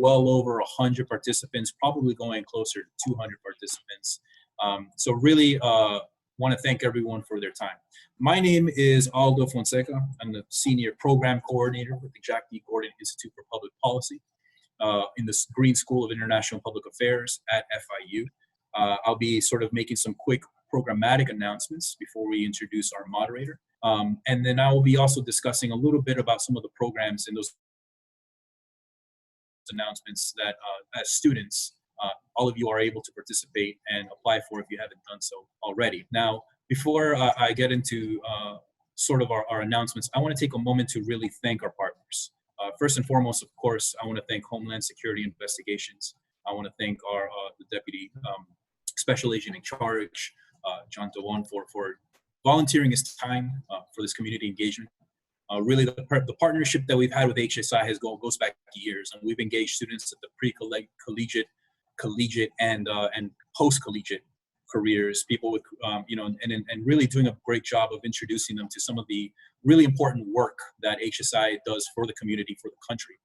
well over 100 participants, probably going closer to 200 participants. So really want to thank everyone for their time. My name is Aldo Fonseca. I'm the Senior Program Coordinator with the Jack D. Gordon Institute for Public Policy in the Green School of International Public Affairs at FIU. I'll be sort of making some quick programmatic announcements before we introduce our moderator. And then I will be also discussing a little bit about some of the programs in those announcements that as students, all of you are able to participate and apply for if you haven't done so already. Now, before I get into sort of our announcements, I want to take a moment to really thank our partners. First and foremost, of course, I want to thank Homeland Security Investigations. I want to thank our the Deputy Special Agent in Charge, John Tawon, for volunteering his time for this community engagement. Really, the partnership that we've had with HSI goes back years, and we've engaged students at the pre-collegiate, collegiate, and post-collegiate careers, people with, and really doing a great job of introducing them to some of the really important work that HSI does for the community, for the country.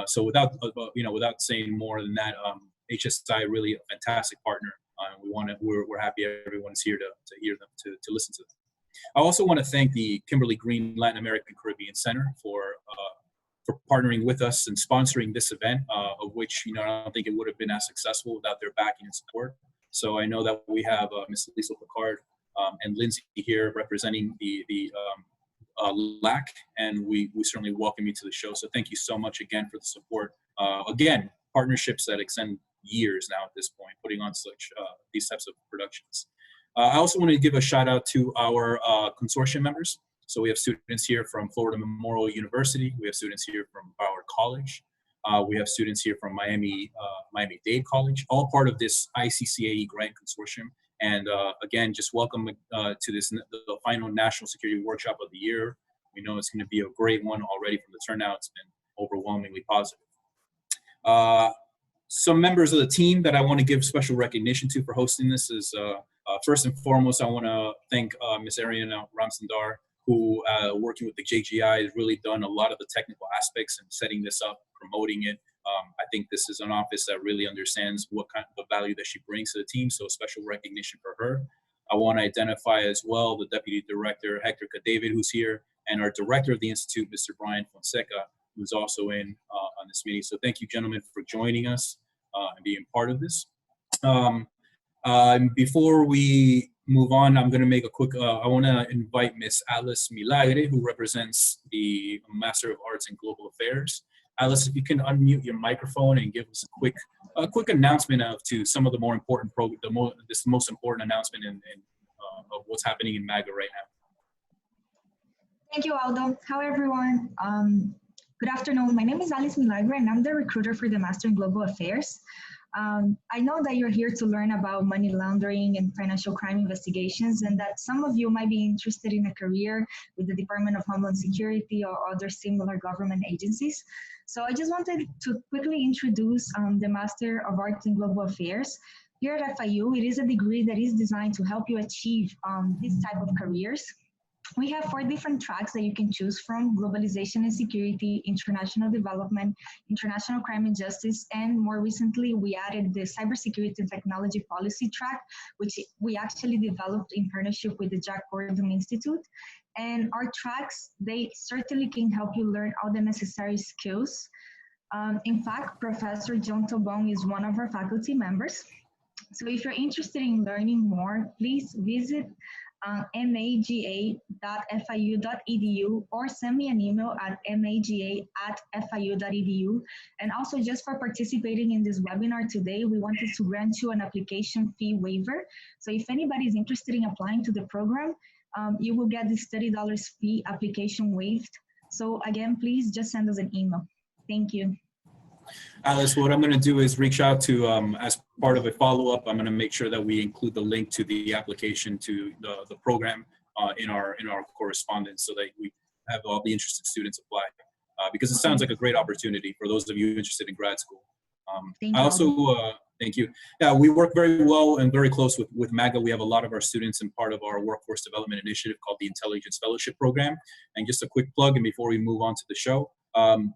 So without saying more than that, HSI really a fantastic partner. We're happy everyone's here to hear them, to listen to them. I also want to thank the Kimberly Green Latin American Caribbean Center for partnering with us and sponsoring this event, of which I don't think it would have been as successful without their backing and support. So I know that we have Ms. Lisa Picard and Lindsay here representing the LAC, and we certainly welcome you to the show. So thank you so much again for the support. Again, partnerships that extend years now at this point, putting on such these types of productions. I also want to give a shout out to our consortium members. So we have students here from Florida Memorial University. We have students here from Broward College. We have students here from Miami-Dade College, all part of this ICCAE grant consortium. And again, just welcome to this, the final National Security Workshop of the year. We know it's going to be a great one already from the turnout. It's been overwhelmingly positive. Some members of the team that I want to give special recognition to for hosting this is, first and foremost, I want to thank Ms. Ariana Ramsandar, who, working with the JGI, has really done a lot of the technical aspects and setting this up, promoting it. I think this is an office that really understands what kind of the value that she brings to the team, so special recognition for her. I want to identify as well the Deputy Director, Hector Cadavid, who's here, and our Director of the Institute, Mr. Brian Fonseca, who's also in on this meeting. So thank you, gentlemen, for joining us and being part of this. Before we move on, I'm going to make a quick, I want to invite Ms. Alice Milagre, who represents the Master of Arts in Global Affairs. Alice, if you can unmute your microphone and give us a quick announcement to some of the more important, this most important announcement of what's happening in MAGA right now. Thank you, Aldo. Hello, everyone. Good afternoon. My name is Alice Milagre, and I'm the recruiter for the Master in Global Affairs. I know that you're here to learn about money laundering and financial crime investigations, and that some of you might be interested in a career with the Department of Homeland Security or other similar government agencies. So I just wanted to quickly introduce the Master of Arts in Global Affairs. Here at FIU, it is a degree that is designed to help you achieve this type of careers. We have 4 different tracks that you can choose from: globalization and security, international development, international crime and justice, and more recently, we added the cybersecurity and technology policy track, which we actually developed in partnership with the Jack Gordon Institute. And our tracks, they certainly can help you learn all the necessary skills. In fact, Professor John Tobon is one of our faculty members. So if you're interested in learning more, please visit maga.fiu.edu or send me an email at maga@fiu.edu. And also, just for participating in this webinar today, we wanted to grant you an application fee waiver. So if anybody is interested in applying to the program, you will get this $30 fee application waived. So again, please just send us an email. Thank you. Alice, what I'm going to do is reach out to, as part of a follow-up, I'm going to make sure that we include the link to the application to the program in our correspondence, so that we have all the interested students apply, because it sounds like a great opportunity for those of you interested in grad school. I also, thank you. Yeah, we work very well and very close with MAGA. We have a lot of our students in part of our workforce development initiative called the Intelligence Fellowship Program. And just a quick plug, and before we move on to the show,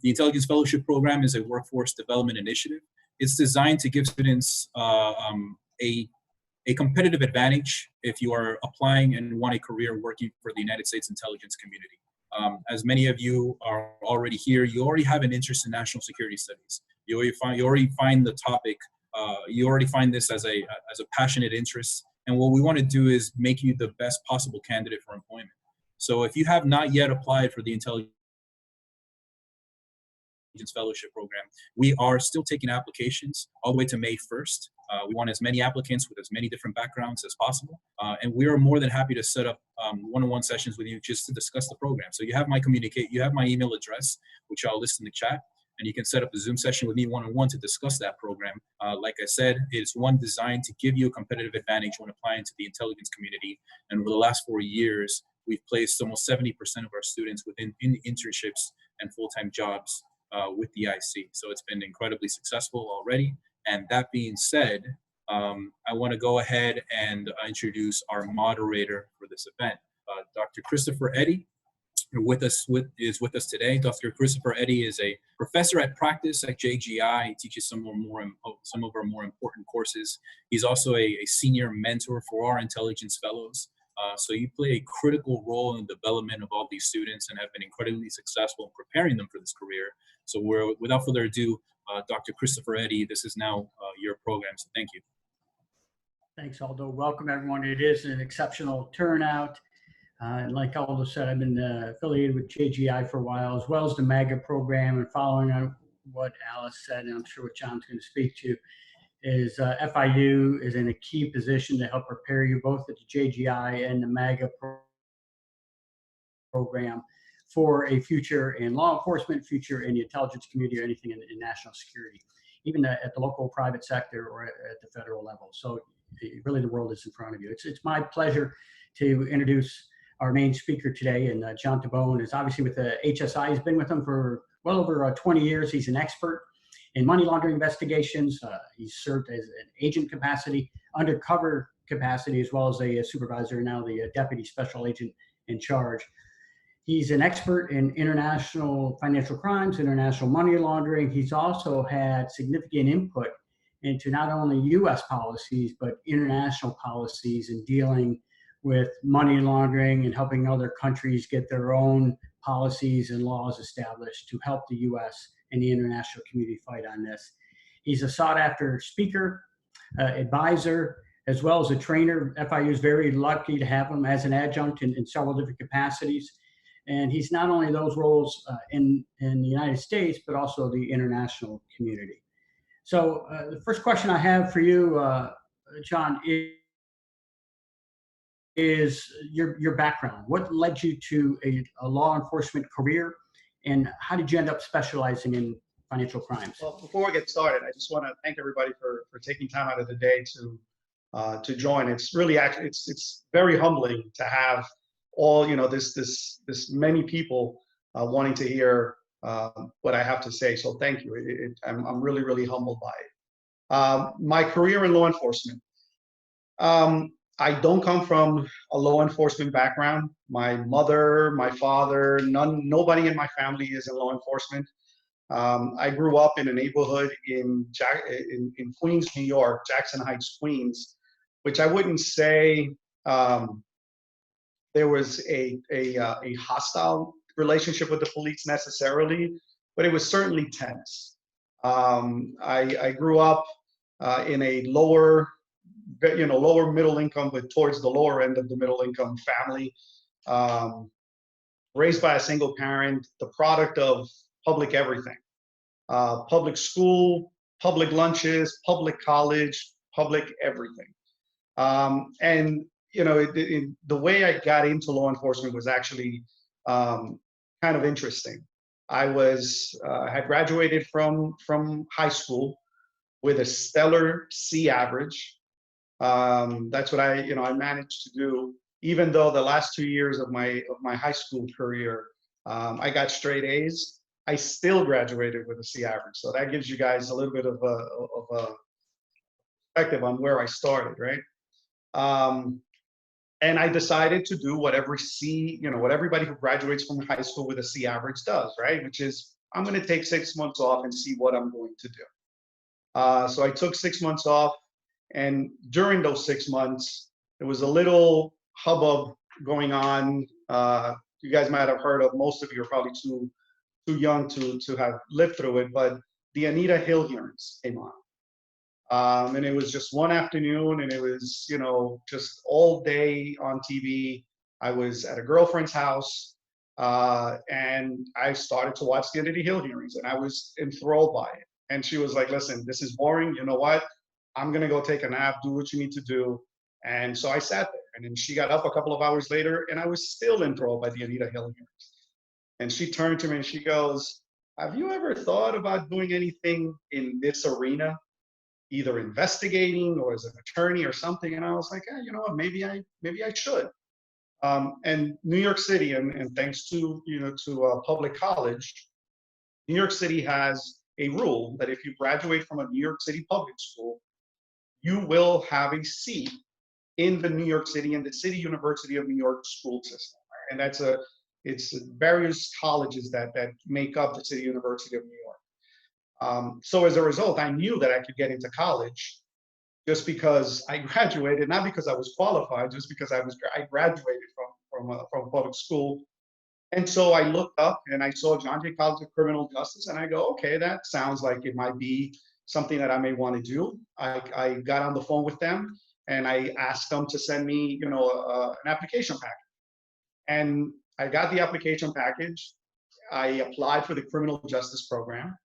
The Intelligence Fellowship Program is a workforce development initiative. It's designed to give students a competitive advantage if you are applying and want a career working for the United States intelligence community. As many of you are already here, you already have an interest in national security studies. You already find the topic, you already find this as a passionate interest. And what we want to do is make you the best possible candidate for employment. So if you have not yet applied for the Intelligence Fellowship Program, we are still taking applications all the way to May 1st. We want as many applicants with as many different backgrounds as possible. And we are more than happy to set up one-on-one sessions with you just to discuss the program. So you have my email address, which I'll list in the chat, and you can set up a Zoom session with me one-on-one to discuss that program. Like I said, it's one designed to give you a competitive advantage when applying to the intelligence community. And over the last 4 years, we've placed almost 70% of our students in internships and full-time jobs with the IC. So it's been incredibly successful already. And that being said, I want to go ahead and introduce our moderator for this event, Dr. Christopher Eddy. Is with us today. Dr. Christopher Eddy is a professor at practice at JGI. He teaches some of our more important courses. He's also a senior mentor for our intelligence fellows. So you play a critical role in the development of all these students and have been incredibly successful in preparing them for this career. So without further ado, Dr. Christopher Eddy, this is now your program, so thank you. Thanks, Aldo. Welcome, everyone. It is an exceptional turnout. And like Aldo said, I've been affiliated with JGI for a while, as well as the MAGA program. And following on what Alice said, and I'm sure what John's going to speak to, is FIU is in a key position to help prepare you both at the JGI and the MAGA program for a future in law enforcement, future in the intelligence community, or anything in national security, even at the local private sector or at the federal level. So really the world is in front of you. It's my pleasure to introduce our main speaker today, and John Tabone is obviously with the HSI. He's been with them for well over 20 years. He's an expert in money laundering investigations. He's served as an agent capacity, undercover capacity, as well as a supervisor, now the deputy special agent in charge. He's an expert in international financial crimes, international money laundering. He's also had significant input into not only U.S. policies, but international policies in dealing with money laundering and helping other countries get their own policies and laws established to help the U.S. and the international community fight on this. He's a sought-after speaker, advisor, as well as a trainer. FIU is very lucky to have him as an adjunct in several different capacities. And he's not only those roles in the United States, but also the international community. So the first question I have for you, John, is your background. What led you to a law enforcement career, and how did you end up specializing in financial crimes? Well, before we get started, I just want to thank everybody for taking time out of the day to join. It's really it's very humbling to have all this many people wanting to hear what I have to say. So thank you. I'm really humbled by it. My career in law enforcement. I don't come from a law enforcement background. My mother, my father, nobody in my family is in law enforcement. I grew up in a neighborhood in Queens, New York, Jackson Heights, Queens, which I wouldn't say there was a hostile relationship with the police necessarily, but it was certainly tense. I grew up in a lower middle income, but towards the lower end of the middle income family, raised by a single parent, the product of public everything, public school, public lunches, public college, public everything. And the way I got into law enforcement was actually kind of interesting. I had graduated from high school with a stellar C average. That's what I managed to do, even though the last 2 years of my high school career, I got straight A's. I still graduated with a C average. So that gives you guys a little bit of a perspective on where I started, right? And I decided to do what everybody who graduates from high school with a C average does, right? Which is I'm going to take 6 months off and see what I'm going to do. So I took 6 months off, and during those 6 months, there was a little hubbub going on. You guys might have heard of, most of you are probably too young to have lived through it, but the Anita Hill hearings came on. And it was just one afternoon, and it was, you know, just all day on TV. I was at a girlfriend's house, and I started to watch the Anita Hill hearings, and I was enthralled by it. And she was like, listen, this is boring. You know what? I'm going to go take a nap, do what you need to do. And so I sat there, and then she got up a couple of hours later, and I was still enthralled by the Anita Hill hearings. And she turned to me and she goes, have you ever thought about doing anything in this arena, either investigating or as an attorney or something? And I was like, you know what, maybe I should. And New York City, and thanks to, you know, to public college, New York City has a rule that if you graduate from a New York City public school, you will have a seat in the New York City, in the City University of New York school system. And it's various colleges that make up the City University of New York. So as a result, I knew that I could get into college just because I graduated, not because I was qualified, just because I graduated from public school. And so I looked up and I saw John Jay College of Criminal Justice, and I go, okay, that sounds like it might be something that I may want to do. I got on the phone with them and I asked them to send me, you know, an application package. And I got the application package. I applied for the criminal justice program.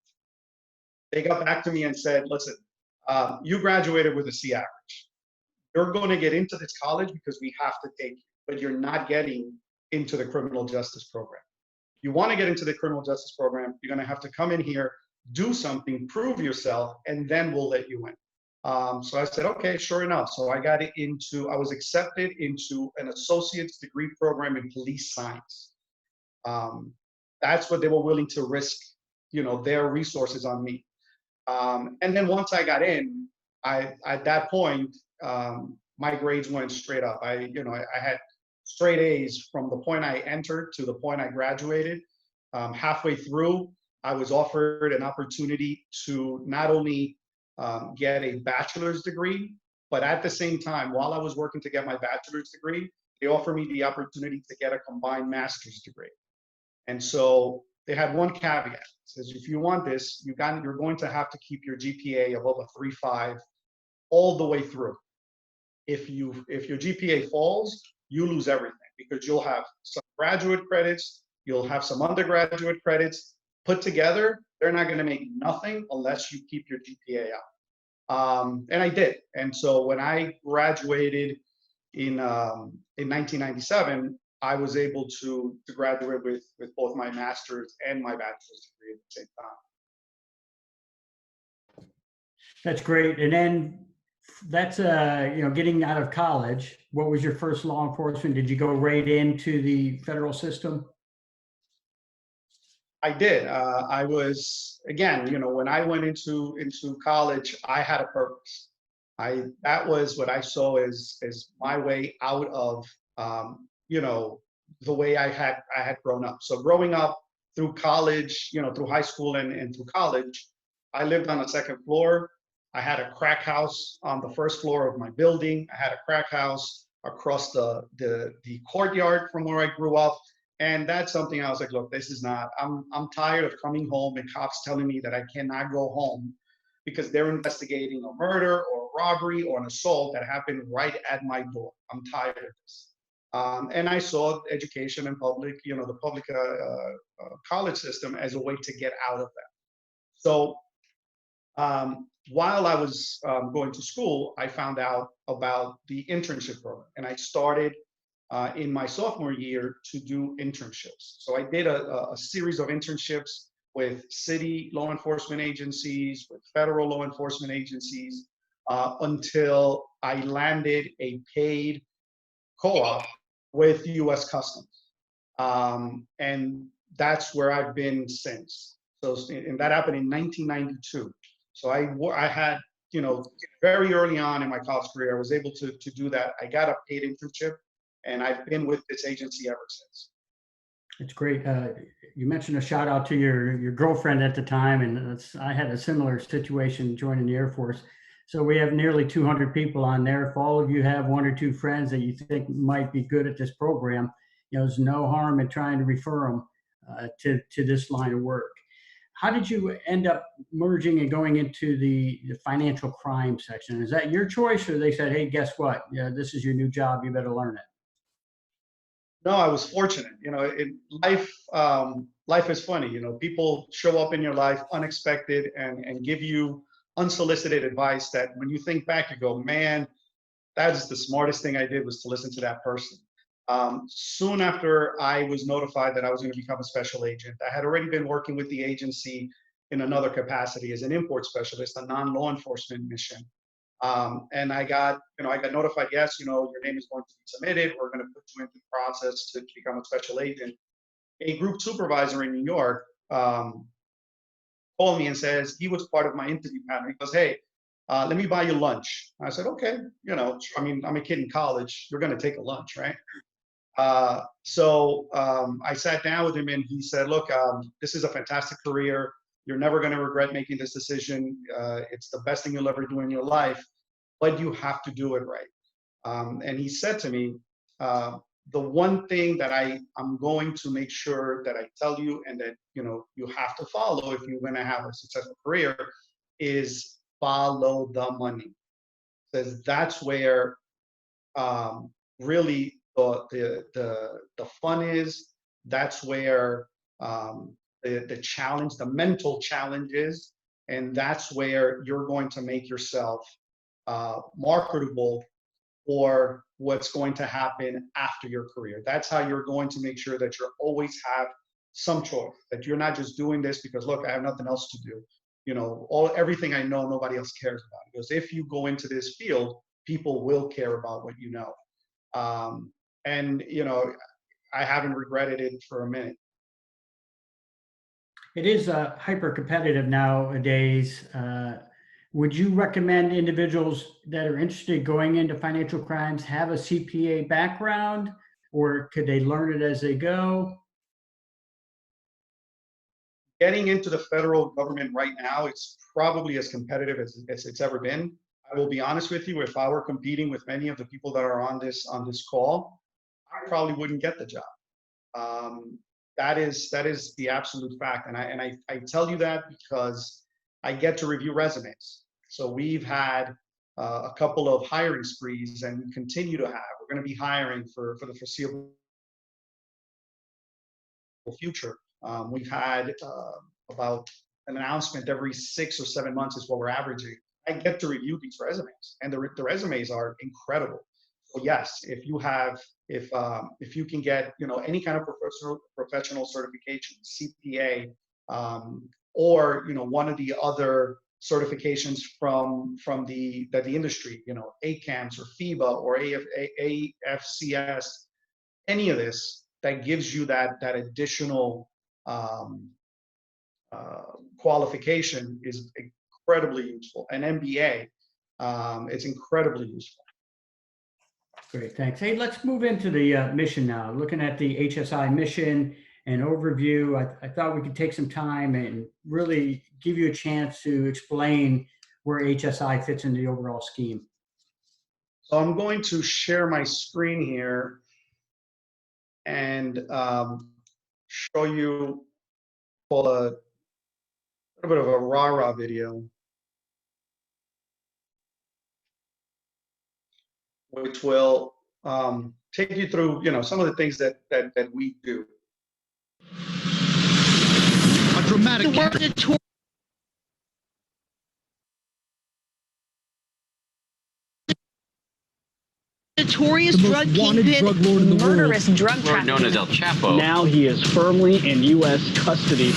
They got back to me and said, listen, you graduated with a C average. You're going to get into this college because we have to take you, but you're not getting into the criminal justice program. You want to get into the criminal justice program, you're going to have to come in here, do something, prove yourself, and then we'll let you in. So I said, okay, sure enough. So I was accepted into an associate's degree program in police science. That's what they were willing to risk, you know, their resources on me. And then once I got in, at that point, my grades went straight up. I had straight A's from the point I entered to the point I graduated. Halfway through, I was offered an opportunity to not only get a bachelor's degree, but at the same time, while I was working to get my bachelor's degree, they offered me the opportunity to get a combined master's degree. And so they had one caveat. It says, if you want this, you're going to have to keep your GPA above a 3.5 all the way through. If your GPA falls, you lose everything, because you'll have some graduate credits, you'll have some undergraduate credits. Put together, they're not going to make nothing unless you keep your GPA up. And I did. And so when I graduated in 1997, I was able to graduate with both my master's and my bachelor's degree at the same time. That's great. And then that's you know, getting out of college. What was your first law enforcement? Did you go right into the federal system? I did. I was, again, you know, when I went into college, I had a purpose. That was what I saw as my way out of, you know, the way I had grown up. So growing up through college, you know, through high school and through college, I lived on the second floor. I had a crack house on the first floor of my building. I had a crack house across the courtyard from where I grew up. And that's something I was like, look, this is not, I'm tired of coming home and cops telling me that I cannot go home because they're investigating a murder or a robbery or an assault that happened right at my door. I'm tired of this. And I saw education and public, you know, the public college system as a way to get out of that. So while I was going to school, I found out about the internship program, and I started in my sophomore year to do internships. So I did a series of internships with city law enforcement agencies, with federal law enforcement agencies, until I landed a paid co-op with U.S. Customs. And that's where I've been since. So, and that happened in 1992. So I had, you know, very early on in my college career, I was able to do that. I got a paid internship, and I've been with this agency ever since. It's great. You mentioned a shout out to your girlfriend at the time, and I had a similar situation joining the Air Force. So we have nearly 200 people on there. If all of you have one or two friends that you think might be good at this program, there's no harm in trying to refer them to this line of work. How did you end up merging and going into the financial crime section? Is that your choice, or they said, hey, guess what? Yeah, this is your new job. You better learn it. No, I was fortunate. In life, life is funny. People show up in your life unexpected and give you unsolicited advice that when you think back, you go, man, that's the smartest thing I did was to listen to that person. Soon after I was notified that I was going to become a special agent, I had already been working with the agency in another capacity as an import specialist, a non-law enforcement mission. And I got notified, yes, your name is going to be submitted. We're going to put you into the process to become a special agent. A group supervisor in New York called me and says he was part of my interview panel. He goes, hey, let me buy you lunch. I said, okay, I'm a kid in college. You're going to take a lunch, right? So I sat down with him and he said, look, this is a fantastic career. You're never going to regret making this decision. It's the best thing you'll ever do in your life, but you have to do it right. And he said to me, the one thing that I'm going to make sure that I tell you and that you have to follow if you're going to have a successful career is follow the money. Because that's where really the fun is. That's where the challenge, the mental challenge is, and that's where you're going to make yourself marketable for what's going to happen after your career. That's how you're going to make sure that you always have some choice, that you're not just doing this because, look, I have nothing else to do. Everything I know, nobody else cares about. Because if you go into this field, people will care about what you know. And I haven't regretted it for a minute. It is hyper competitive nowadays. Would you recommend individuals that are interested going into financial crimes have a CPA background, or could they learn it as they go? Getting into the federal government right now, it's probably as competitive as it's ever been. I will be honest with you, if I were competing with many of the people that are on this call, I probably wouldn't get the job. That is the absolute fact. And I tell you that because I get to review resumes. So we've had a couple of hiring sprees and we continue to have. We're going to be hiring for the foreseeable future. We've had about an announcement every 6 or 7 months is what we're averaging. I get to review these resumes, and the resumes are incredible. So yes, if you can get any kind of professional certification, CPA, or one of the other certifications from the industry, ACAMS or FIBA or AFCS, any of this that gives you that additional qualification is incredibly useful. An MBA, it's incredibly useful. Great, thanks. Hey, let's move into the mission now. Looking at the HSI mission and overview, I thought we could take some time and really give you a chance to explain where HSI fits in the overall scheme. So I'm going to share my screen here and show you a little bit of a rah-rah video, which will take you through, some of the things that we do. A dramatic notorious drug kingpin, drug lord in the murderous world. drug trafficker known as El Chapo. Now he is firmly in U.S. custody.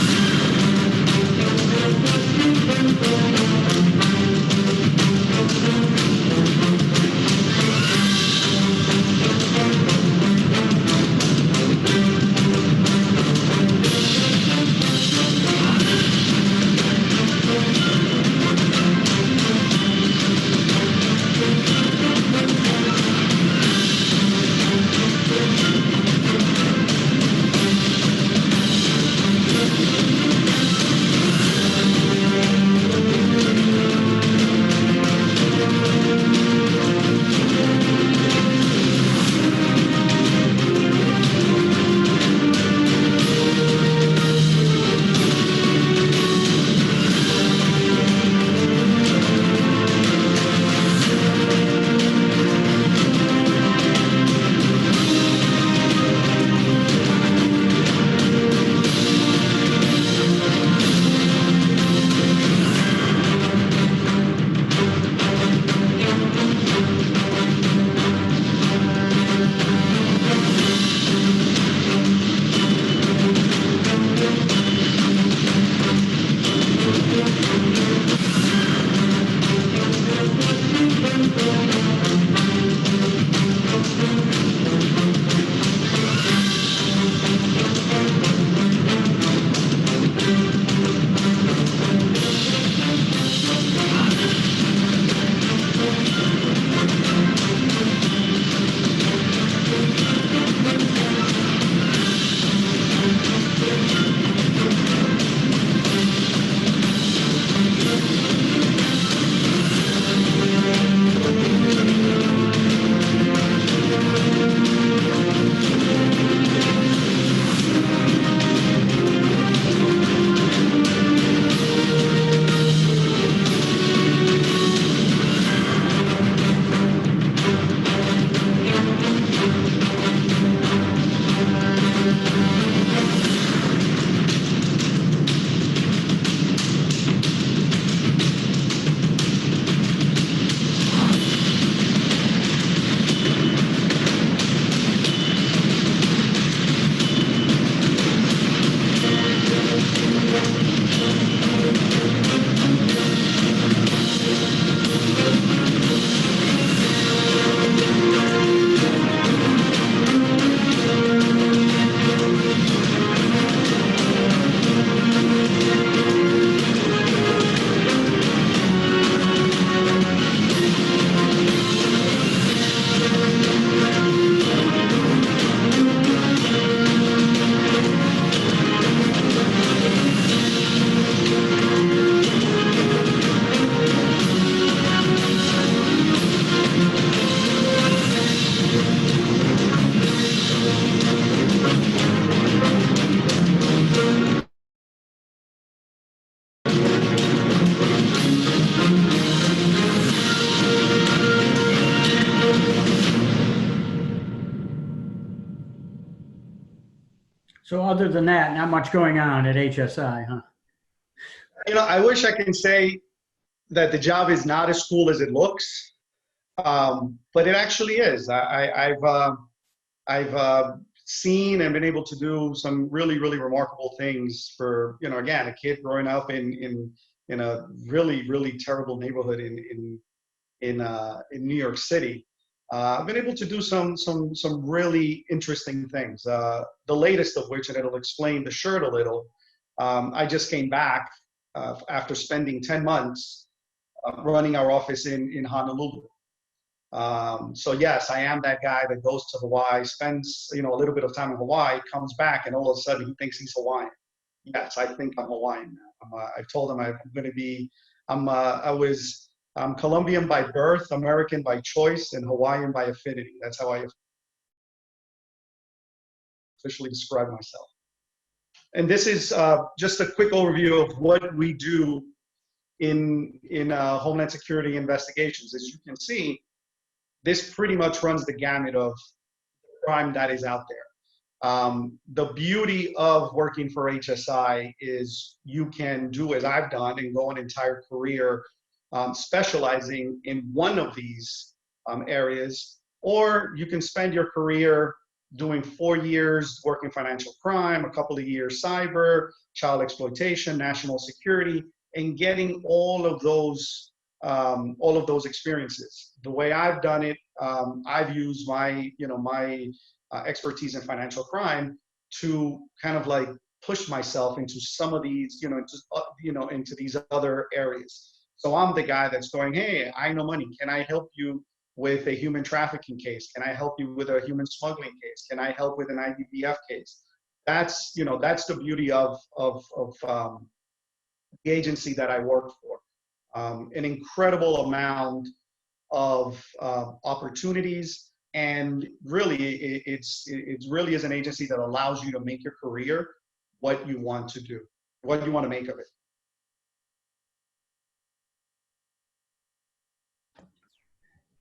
So other than that, not much going on at HSI, huh? You know, I wish I can say that the job is not as cool as it looks, but it actually is. I've seen and been able to do some really, really remarkable things for, you know, again, a kid growing up in a really, really terrible neighborhood in New York City. I've been able to do some really interesting things. The latest of which, and it'll explain the shirt a little. I just came back after spending 10 months running our office in Honolulu. So yes, I am that guy that goes to Hawaii, spends, you know, a little bit of time in Hawaii, comes back, and all of a sudden he thinks he's Hawaiian. Yes, I think I'm Hawaiian now. I told him I'm going to be. I'm Colombian by birth, American by choice, and Hawaiian by affinity. That's how I officially describe myself. And this is just a quick overview of what we do in Homeland Security Investigations. As you can see, this pretty much runs the gamut of crime that is out there. The beauty of working for HSI is you can do as I've done and go an entire career specializing in one of these areas, or you can spend your career doing 4 years working financial crime, a couple of years cyber, child exploitation, national security, and getting all of those experiences. The way I've done it, I've used my expertise in financial crime to kind of like push myself into some of these, into these other areas. So I'm the guy that's going, hey, I know money. Can I help you with a human trafficking case? Can I help you with a human smuggling case? Can I help with an IDBF case? That's the beauty of the agency that I work for. An incredible amount of opportunities, and really, it really is an agency that allows you to make your career what you want to do, what you want to make of it.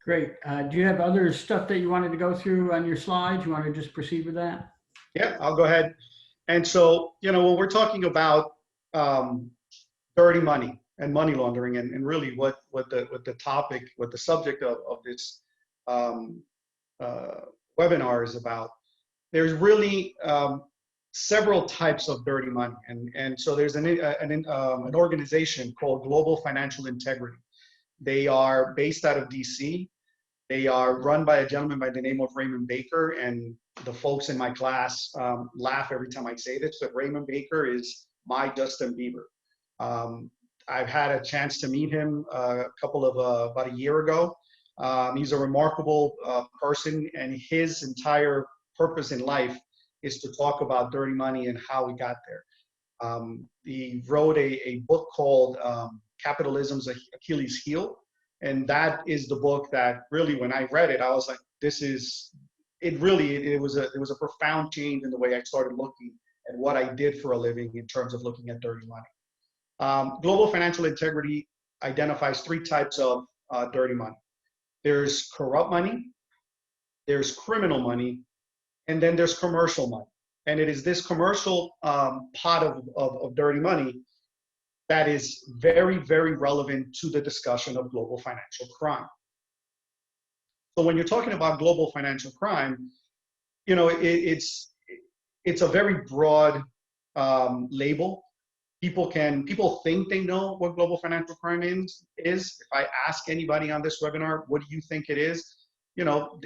Great. Do you have other stuff that you wanted to go through on your slides? You want to just proceed with that? Yeah, I'll go ahead. And so, when we're talking about dirty money and money laundering, and really what the subject of this webinar is about, there's really several types of dirty money, and so there's an organization called Global Financial Integrity. They are based out of DC. They are run by a gentleman by the name of Raymond Baker, and the folks in my class laugh every time I say this, but Raymond Baker is my Justin Bieber. I've had a chance to meet him about a year ago. He's a remarkable person, and his entire purpose in life is to talk about dirty money and how we got there. He wrote a book called Capitalism's Achilles Heel, and that is the book that really, when I read it, I was like, it was a profound change in the way I started looking at what I did for a living in terms of looking at dirty money. Global Financial Integrity identifies 3 types of dirty money. There's corrupt money, there's criminal money, and then there's commercial money. And it is this commercial pot of dirty money that is very, very relevant to the discussion of global financial crime. So when you're talking about global financial crime, it's a very broad label. People think they know what global financial crime is. If I ask anybody on this webinar, what do you think it is?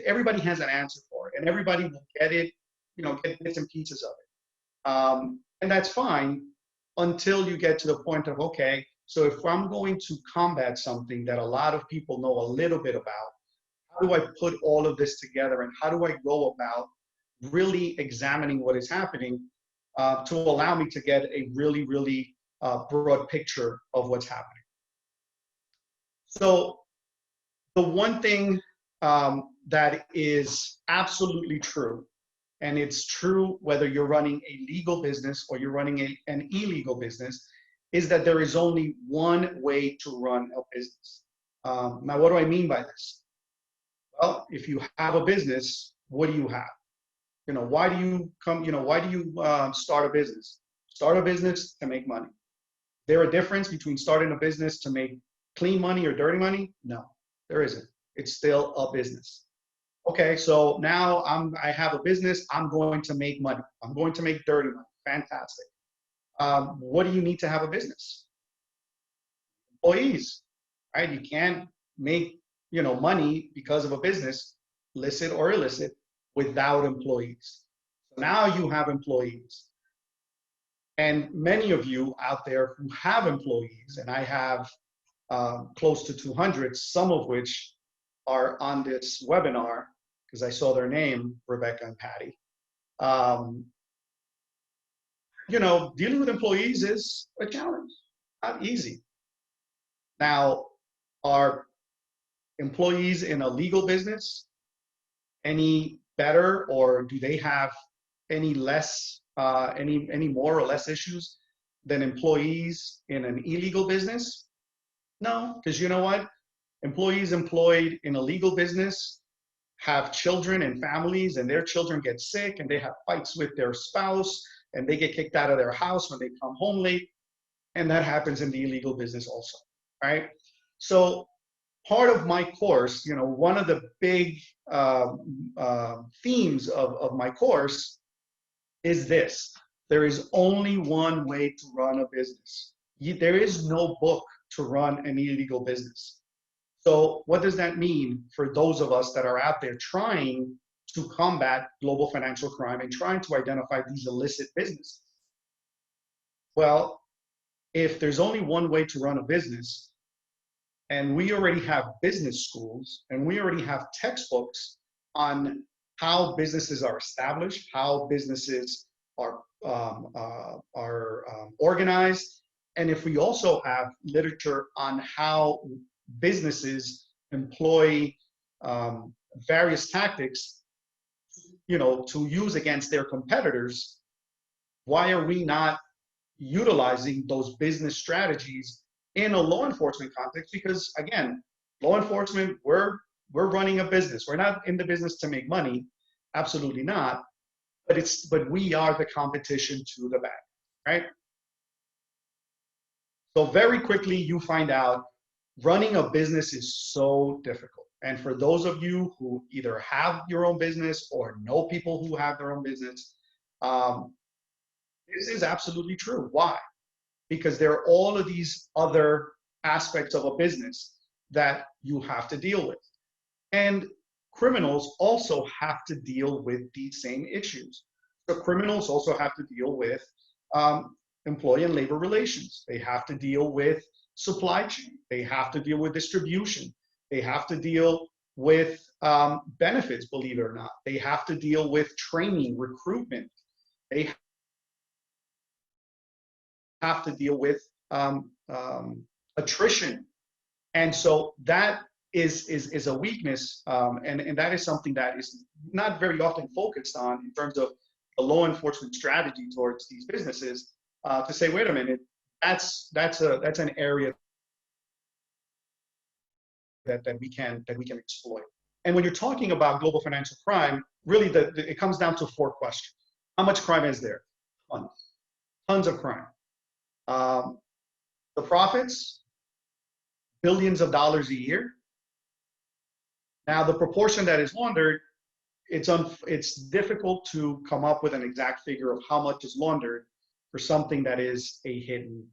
Everybody has an answer for it, and everybody will get it, get bits and pieces of it. And that's fine until you get to the point of, okay, so if I'm going to combat something that a lot of people know a little bit about, how do I put all of this together, and how do I go about really examining what is happening to allow me to get a really, really broad picture of what's happening? So the one thing that is absolutely true, and it's true whether you're running a legal business or you're running an illegal business, is that there is only one way to run a business. Now, what do I mean by this? Well, if you have a business, what do you have? Why do you come, why do you start a business? Start a business to make money. Is there a difference between starting a business to make clean money or dirty money? No, there isn't. It's still a business. Okay, so now I have a business. I'm going to make money. I'm going to make dirty money. Fantastic. What do you need to have a business? Employees, right? You can't make money because of a business, licit or illicit, without employees. So now you have employees. And many of you out there who have employees, and I have close to 200, some of which are on this webinar, because I saw their name, Rebecca and Patty. Dealing with employees is a challenge, not easy. Now, are employees in a legal business any better, or do they have any less, any more or less issues than employees in an illegal business? No, because you know what? Employees employed in a legal business have children and families, and their children get sick, and they have fights with their spouse, and they get kicked out of their house when they come home late, and that happens in the illegal business also, right? So part of my course, one of the big themes of my course is this: there is only one way to run a business. There is no book to run an illegal business. So what does that mean for those of us that are out there trying to combat global financial crime and trying to identify these illicit businesses? Well, if there's only one way to run a business, and we already have business schools, and we already have textbooks on how businesses are established, how businesses are organized, and if we also have literature on how businesses employ various tactics, to use against their competitors, why are we not utilizing those business strategies in a law enforcement context? Because again, law enforcement, we're running a business. We're not in the business to make money, absolutely not. But we are the competition to the bank, right? So very quickly you find out running a business is so difficult. And for those of you who either have your own business or know people who have their own business, this is absolutely true. Why? Because there are all of these other aspects of a business that you have to deal with. And criminals also have to deal with these same issues. So criminals also have to deal with employee and labor relations. They have to deal with supply chain. They have to deal with distribution. They have to deal with benefits, believe it or not. They have to deal with training, recruitment. They have to deal with attrition. And so that is a weakness, and that is something that is not very often focused on in terms of the law enforcement strategy towards these businesses, to say, wait a minute, that's an area that we can exploit. And when you're talking about global financial crime, really it comes down to 4 questions. How much crime is there? Tons of crime. The profits, billions of dollars a year. Now, the proportion that is laundered, it's difficult to come up with an exact figure of how much is laundered for something that is a hidden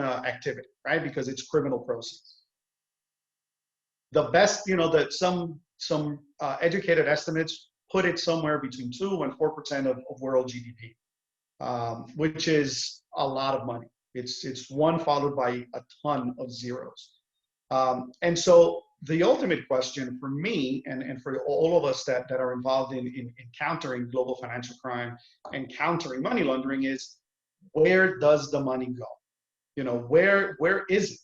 activity, right? Because it's criminal proceeds. The best, that some educated estimates put it somewhere between 2 and 4% of world GDP, which is a lot of money. It's one followed by a ton of zeros. And so the ultimate question for me and for all of us that are involved in countering global financial crime and countering money laundering is, where does the money go? Where is it?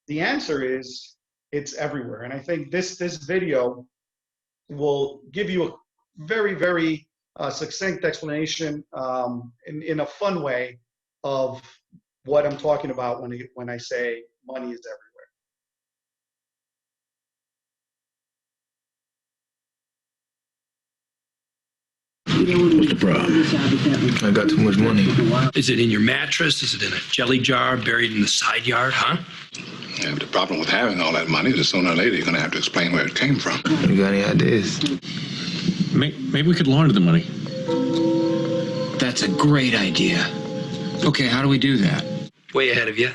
The answer is, it's everywhere. And I think this video will give you a very, very succinct explanation in a fun way of what I'm talking about when I say money is everywhere. What's the problem? I got too much money. Is it in your mattress? Is it in a jelly jar buried in the side yard, huh? Yeah, but the problem with having all that money is sooner or later you're going to have to explain where it came from. You got any ideas? Maybe we could launder the money. That's a great idea. Okay, how do we do that? Way ahead of you.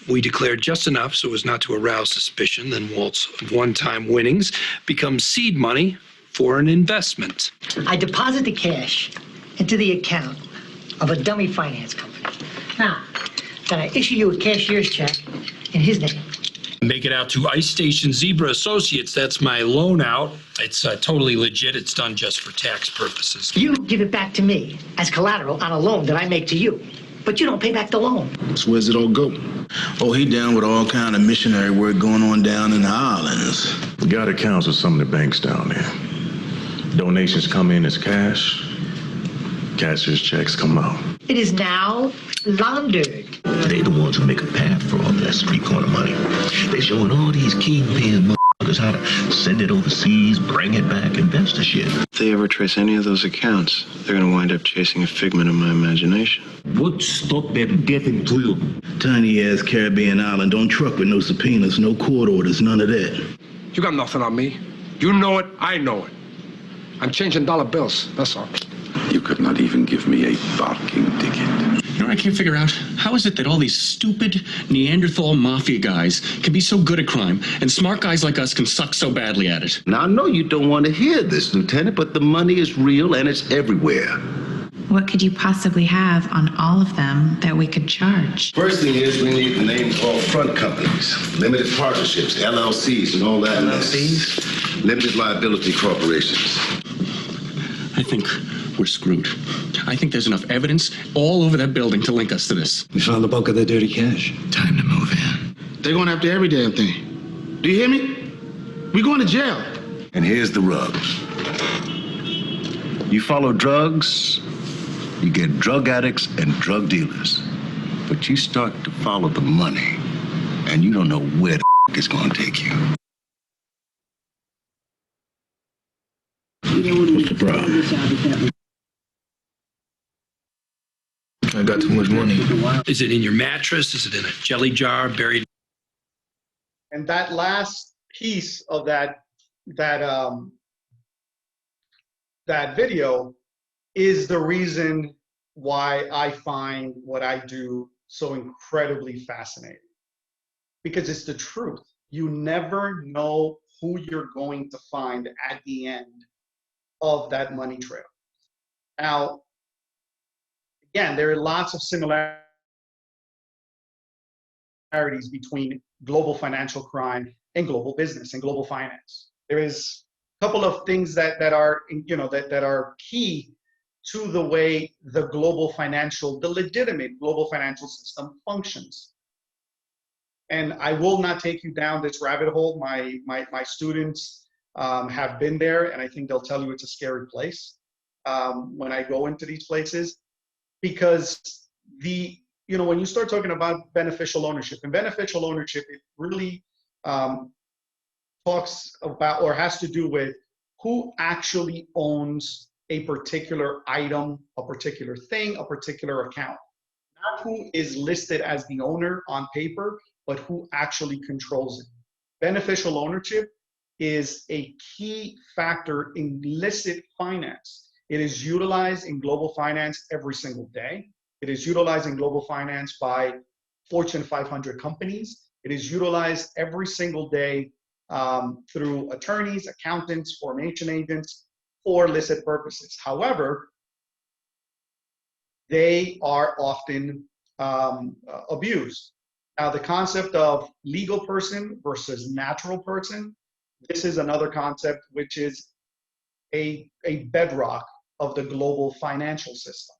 We declared just enough so as not to arouse suspicion. Then Walt's one-time winnings become seed money for an investment. I deposit the cash into the account of a dummy finance company. Now, then I issue you a cashier's check in his name. Make it out to Ice Station Zebra Associates. That's my loan out. It's totally legit. It's done just for tax purposes. You give it back to me as collateral on a loan that I make to you, but you don't pay back the loan. So where's it all go? Oh, he down with all kind of missionary work going on down in the islands. We got accounts with some of the banks down there. Donations come in as cash. Cashier's checks come out. It is now laundered. They the ones who make a path for all that street corner money. They showing all these kingpin motherfuckers how to send it overseas, bring it back, invest the shit. If they ever trace any of those accounts, they're gonna wind up chasing a figment of my imagination. What stop them getting through? Tiny ass Caribbean island, don't truck with no subpoenas, no court orders, none of that. You got nothing on me. You know it, I know it. I'm changing dollar bills, that's all. You could not even give me a parking ticket. You know what I can't figure out? How is it that all these stupid Neanderthal mafia guys can be so good at crime, and smart guys like us can suck so badly at it? Now, I know you don't want to hear this, Lieutenant, but the money is real and it's everywhere. What could you possibly have on all of them that we could charge? First thing is we need the names of all front companies, limited partnerships, LLCs, and all that. LLCs? Limited liability corporations. I think we're screwed. I think there's enough evidence all over that building to link us to this. We found the bulk of the dirty cash. Time to move in. They're going after every damn thing. Do you hear me? We're going to jail. And here's the rub. You follow drugs, you get drug addicts and drug dealers. But you start to follow the money, and you don't know where the it's going to take you. What's the problem? I got too much money. Is it in your mattress? Is it in a jelly jar buried? And that last piece of that video is the reason why I find what I do so incredibly fascinating. Because it's the truth. You never know who you're going to find at the end of that money trail. Now, again, there are lots of similarities between global financial crime and global business and global finance. There is a couple of things that are, that are key to the way the legitimate global financial system functions. And I will not take you down this rabbit hole. My students have been there, and I think they'll tell you it's a scary place when I go into these places, because when you start talking about beneficial ownership, and beneficial ownership, it really talks about or has to do with who actually owns a particular item, a particular thing, a particular account. Not who is listed as the owner on paper, but who actually controls it. Beneficial ownership is a key factor in illicit finance. It is utilized in global finance every single day. It is utilized in global finance by Fortune 500 companies. It is utilized every single day through attorneys, accountants, formation agents for illicit purposes. However, they are often abused. Now, the concept of legal person versus natural person, this is another concept which is a bedrock of the global financial system.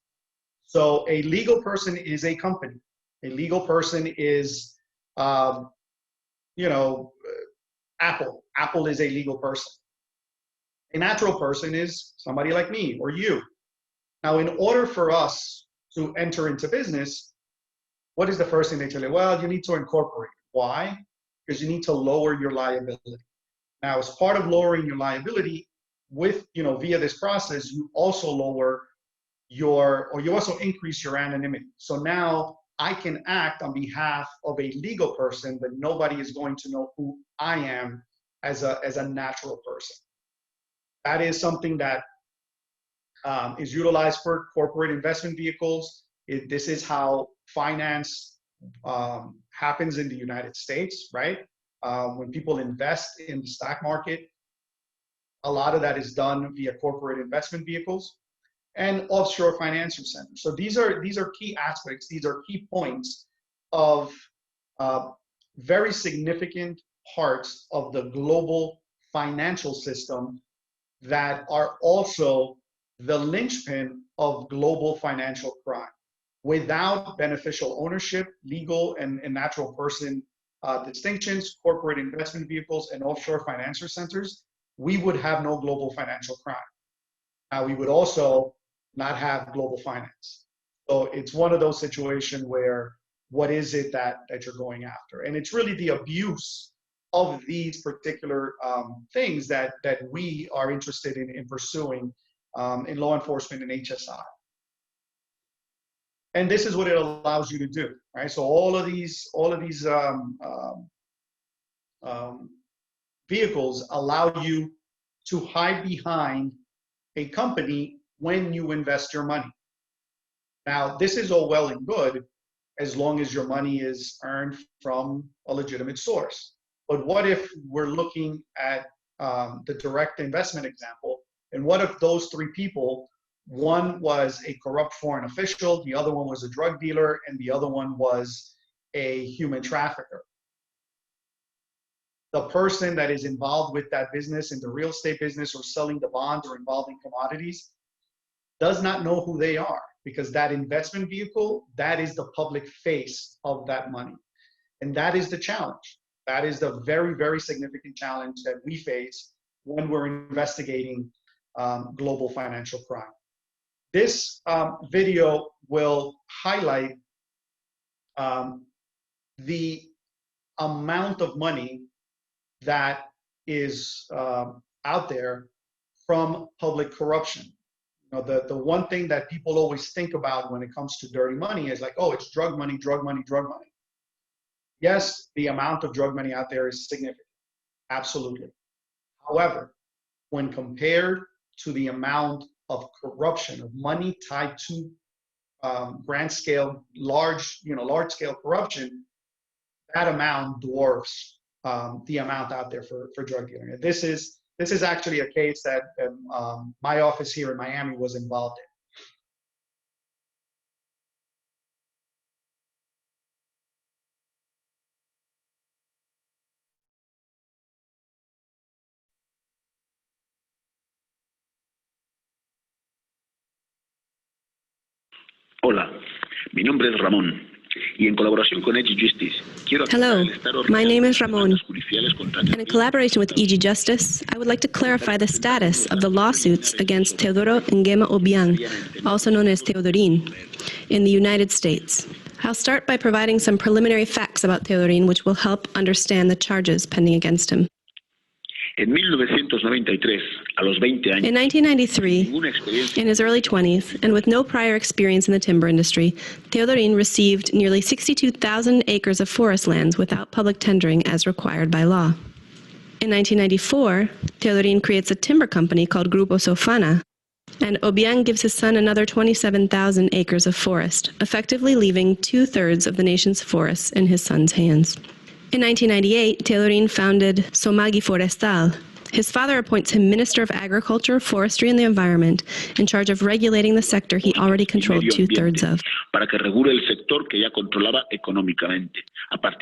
So a legal person is a company. A legal person is, Apple. Apple is a legal person. A natural person is somebody like me or you. Now, in order for us to enter into business, what is the first thing they tell you? Well, you need to incorporate. Why? Because you need to lower your liability. Now, as part of lowering your liability, with, via this process, you also lower you also increase your anonymity. So now I can act on behalf of a legal person, but nobody is going to know who I am as a natural person. That is something that is utilized for corporate investment vehicles. This is how finance happens in the United States, right? When people invest in the stock market, a lot of that is done via corporate investment vehicles and offshore financial centers. So these are key aspects. These are key points of very significant parts of the global financial system that are also the linchpin of global financial crime. Without beneficial ownership, legal and natural person distinctions, corporate investment vehicles, and offshore financial centers, we would have no global financial crime. Now, we would also not have global finance. So it's one of those situations where what is it that you're going after? And it's really the abuse of these particular things that we are interested in pursuing in law enforcement and HSI. And this is what it allows you to do, right? So all of these vehicles allow you to hide behind a company when you invest your money. Now, this is all well and good as long as your money is earned from a legitimate source. But what if we're looking at the direct investment example, and what if those three people, one was a corrupt foreign official, the other one was a drug dealer, and the other one was a human trafficker? The person that is involved with that business, in the real estate business or selling the bonds or involved in commodities, does not know who they are, because that investment vehicle, that is the public face of that money. And that is the challenge. That is the very, very significant challenge that we face when we're investigating global financial crime. This video will highlight the amount of money that is out there from public corruption. The one thing that people always think about when it comes to dirty money is like, oh, it's drug money, drug money, drug money. Yes, the amount of drug money out there is significant, absolutely. However, when compared to the amount of corruption, of money tied to grand scale, large-scale corruption, that amount dwarfs the amount out there for drug dealing. This is actually a case that my office here in Miami was involved in. Hola, mi nombre es Ramón, y en colaboración con Edge Justice, quiero Hello, my name is Ramon, and in collaboration with EG Justice, I would like to clarify the status of the lawsuits against Teodoro Nguema Obiang, also known as Teodorin, in the United States. I'll start by providing some preliminary facts about Teodorin, which will help understand the charges pending against him. En 1993, a los 20 años, in 1993, in his early 20s, and with no prior experience in the timber industry, Teodorin received nearly 62,000 acres of forest lands without public tendering as required by law. In 1994, Teodorin creates a timber company called Grupo Sofana, and Obiang gives his son another 27,000 acres of forest, effectively leaving 2/3 of the nation's forests in his son's hands. In 1998, Teodorin founded Somagi Forestal. His father appoints him Minister of Agriculture, Forestry and the Environment, in charge of regulating the sector he already controlled 2/3 of.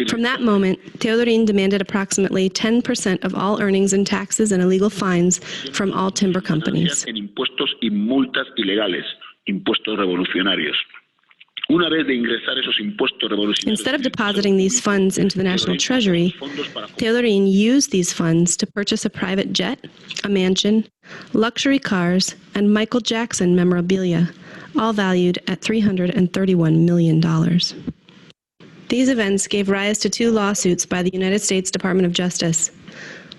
From that moment, Teodorin demanded approximately 10% of all earnings in taxes and illegal fines from all timber companies. Instead of depositing these funds into the national treasury, Teodorin used these funds to purchase a private jet, a mansion, luxury cars, and Michael Jackson memorabilia, all valued at $331 million. These events gave rise to 2 lawsuits by the United States Department of Justice.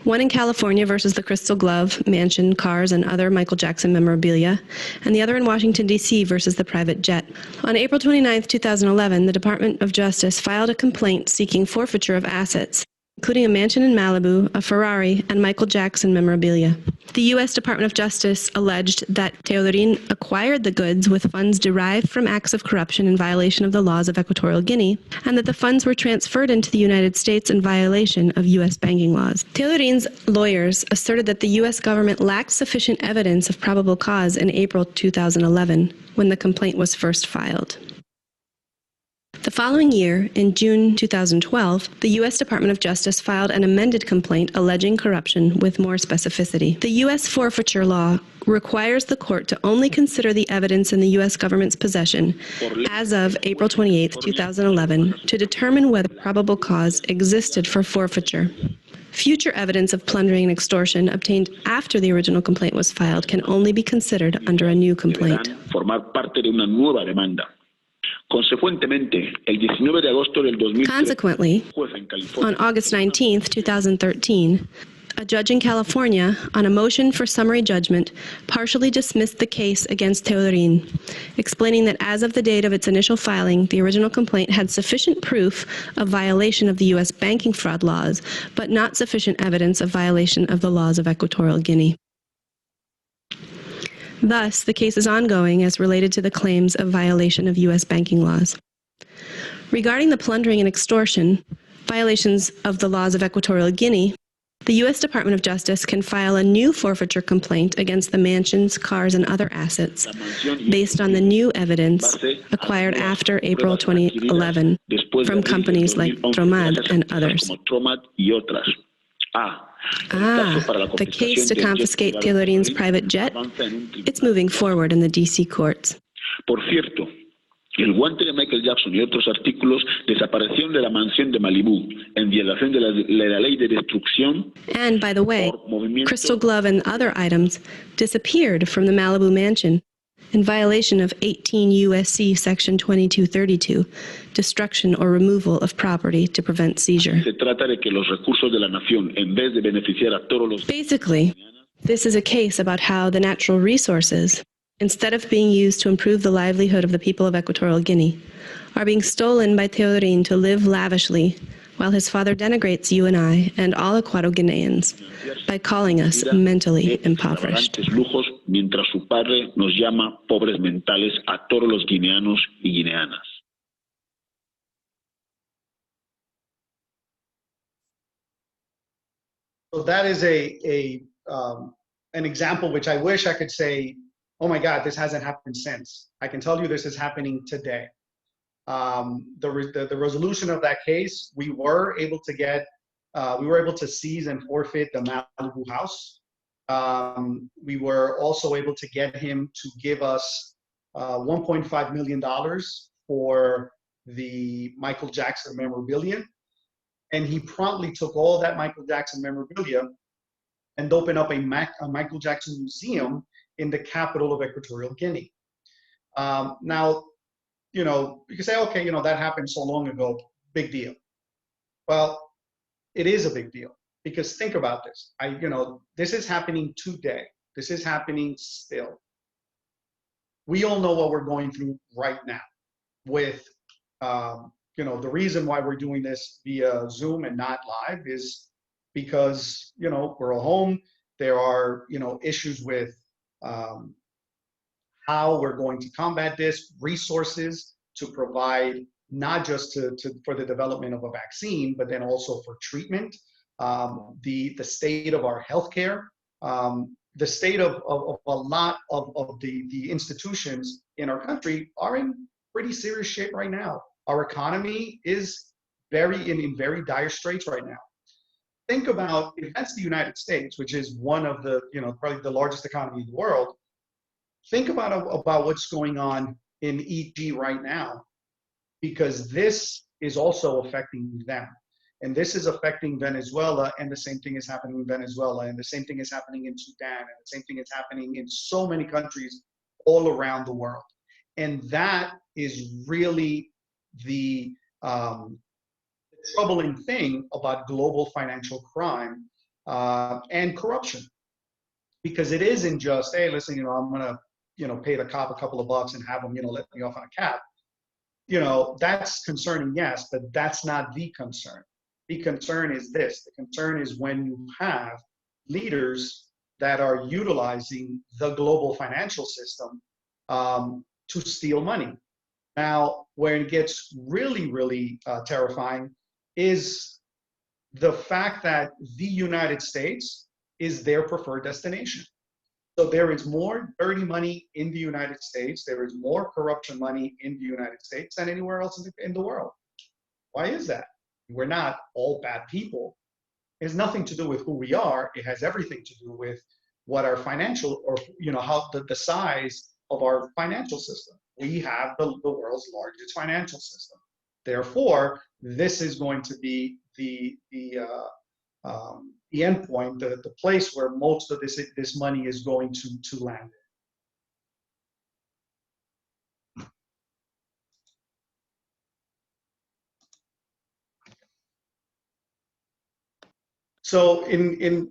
one in California versus the Crystal Glove, mansion, cars, and other Michael Jackson memorabilia, and the other in Washington, D.C. versus the private jet. On April 29, 2011, the Department of Justice filed a complaint seeking forfeiture of assets, including a mansion in Malibu, a Ferrari, and Michael Jackson memorabilia. The U.S. Department of Justice alleged that Teodorin acquired the goods with funds derived from acts of corruption in violation of the laws of Equatorial Guinea, and that the funds were transferred into the United States in violation of U.S. banking laws. Teodorin's lawyers asserted that the U.S. government lacked sufficient evidence of probable cause in April 2011, when the complaint was first filed. The following year, in June 2012, the U.S. Department of Justice filed an amended complaint alleging corruption with more specificity. The U.S. forfeiture law requires the court to only consider the evidence in the U.S. government's possession as of April 28, 2011, to determine whether probable cause existed for forfeiture. Future evidence of plundering and extortion obtained after the original complaint was filed can only be considered under a new complaint. Consecuentemente, el 19 de agosto del 2013, Consequently, on August 19, 2013, a judge in California, on a motion for summary judgment, partially dismissed the case against Teodorin, explaining that as of the date of its initial filing, the original complaint had sufficient proof of violation of the U.S. banking fraud laws, but not sufficient evidence of violation of the laws of Equatorial Guinea. Thus, the case is ongoing as related to the claims of violation of U.S. banking laws. Regarding the plundering and extortion, violations of the laws of Equatorial Guinea, the U.S. Department of Justice can file a new forfeiture complaint against the mansions, cars, and other assets based on the new evidence acquired after April 2011 from companies like Tromad and others. The case to confiscate Teodorin's private jet, it's moving forward in the D.C. courts. Por cierto, el guante de Michael Jackson y otros artículos desaparecieron de la mansión de Malibú en violación de la ley de destrucción. And by the way, Crystal Glove and other items disappeared from the Malibu mansion in violation of 18 U.S.C. Section 2232, destruction or removal of property to prevent seizure. Se trata de que los recursos de la nación, en vez de beneficiar a todos los... Basically, this is a case about how the natural resources, instead of being used to improve the livelihood of the people of Equatorial Guinea, are being stolen by Teodorin to live lavishly, while his father denigrates you and I and all Ecuador Guineans by calling us mentally impoverished. Lujos, mientras su padre nos llama pobres mentales a todos los guineanos y guineanas. So that is an example which I wish I could say, oh my God, this hasn't happened since. I can tell you this is happening today. The resolution of that case, we were able to seize and forfeit the Malibu house. We were also able to get him to give us $1.5 million for the Michael Jackson memorabilia. And he promptly took all that Michael Jackson memorabilia and opened up a Michael Jackson museum in the capital of Equatorial Guinea. Now, you can say, okay, that happened so long ago, big deal. Well, it is a big deal because think about this. This is happening today. This is happening still. We all know what we're going through right now with, the reason why we're doing this via Zoom and not live is because, we're at home. There are, issues with how we're going to combat this, resources to provide not just for the development of a vaccine, but then also for treatment, the state of our healthcare, the state of a lot of the institutions in our country are in pretty serious shape right now. Our economy is in very dire straits right now. Think about, if that's the United States, which is one of the, probably the largest economy in the world, think about what's going on in EG right now, because this is also affecting them. And this is affecting Venezuela, and the same thing is happening in Venezuela, and the same thing is happening in Sudan, and the same thing is happening in so many countries all around the world. And that is really the troubling thing about global financial crime and corruption. Because it isn't just, hey, listen, I'm gonna, pay the cop a couple of bucks and have him, let me off on a cab. That's concerning, yes, but that's not the concern. The concern is this. The concern is when you have leaders that are utilizing the global financial system to steal money. Now, where it gets really, really terrifying is the fact that the United States is their preferred destination. So there is more dirty money in the United States. There is more corruption money in the United States than anywhere else in the world. Why is that? We're not all bad people. It has nothing to do with who we are. It has everything to do with what our financial, or how the size of our financial system. We have the world's largest financial system. Therefore, this is going to be the end point, the place where most of this money is going to land. So in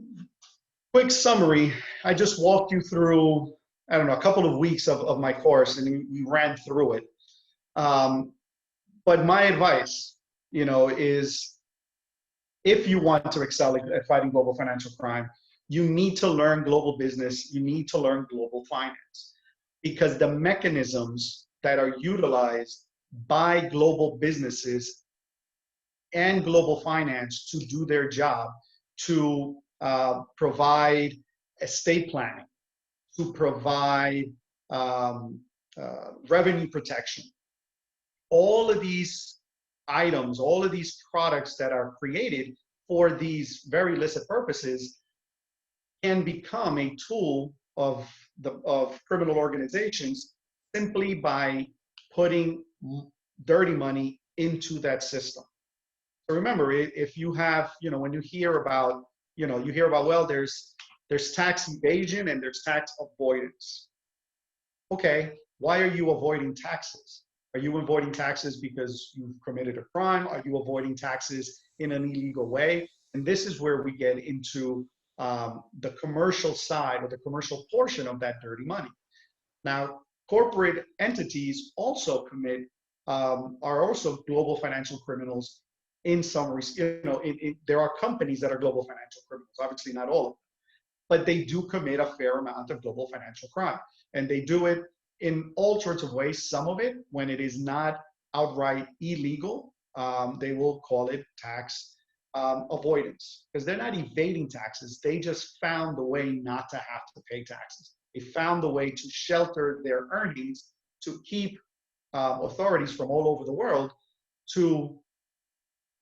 quick summary, I just walked you through, I don't know, a couple of weeks of my course, and we ran through it. But my advice, is if you want to excel at fighting global financial crime, you need to learn global business, you need to learn global finance, because the mechanisms that are utilized by global businesses and global finance to do their job, to provide estate planning, to provide revenue protection. All of these items, all of these products that are created for these very illicit purposes can become a tool of criminal organizations simply by putting dirty money into that system. So remember, if you have, when you hear about, well, there's tax evasion and there's tax avoidance. Okay, why are you avoiding taxes? Are you avoiding taxes because you've committed a crime? Are you avoiding taxes in an illegal way? And this is where we get into the commercial side, or the commercial portion of that dirty money. Now, corporate entities also commit, are also global financial criminals. In some, there are companies that are global financial criminals, obviously not all of them, but they do commit a fair amount of global financial crime. And they do it in all sorts of ways. Some of it, when it is not outright illegal, they will call it tax avoidance, because they're not evading taxes. They just found a way not to have to pay taxes. They found a way to shelter their earnings, to keep authorities from all over the world to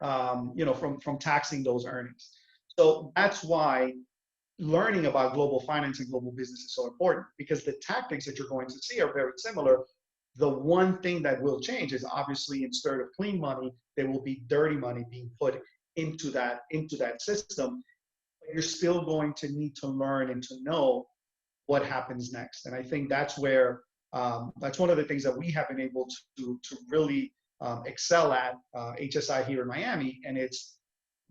from taxing those earnings. So that's why learning about global finance and global business is so important, because the tactics that you're going to see are very similar. The one thing that will change is, obviously, instead of clean money, there will be dirty money being put into that system. But you're still going to need to learn and to know what happens next. And I think that's where that's one of the things that we have been able to really excel at HSI here in Miami, and it's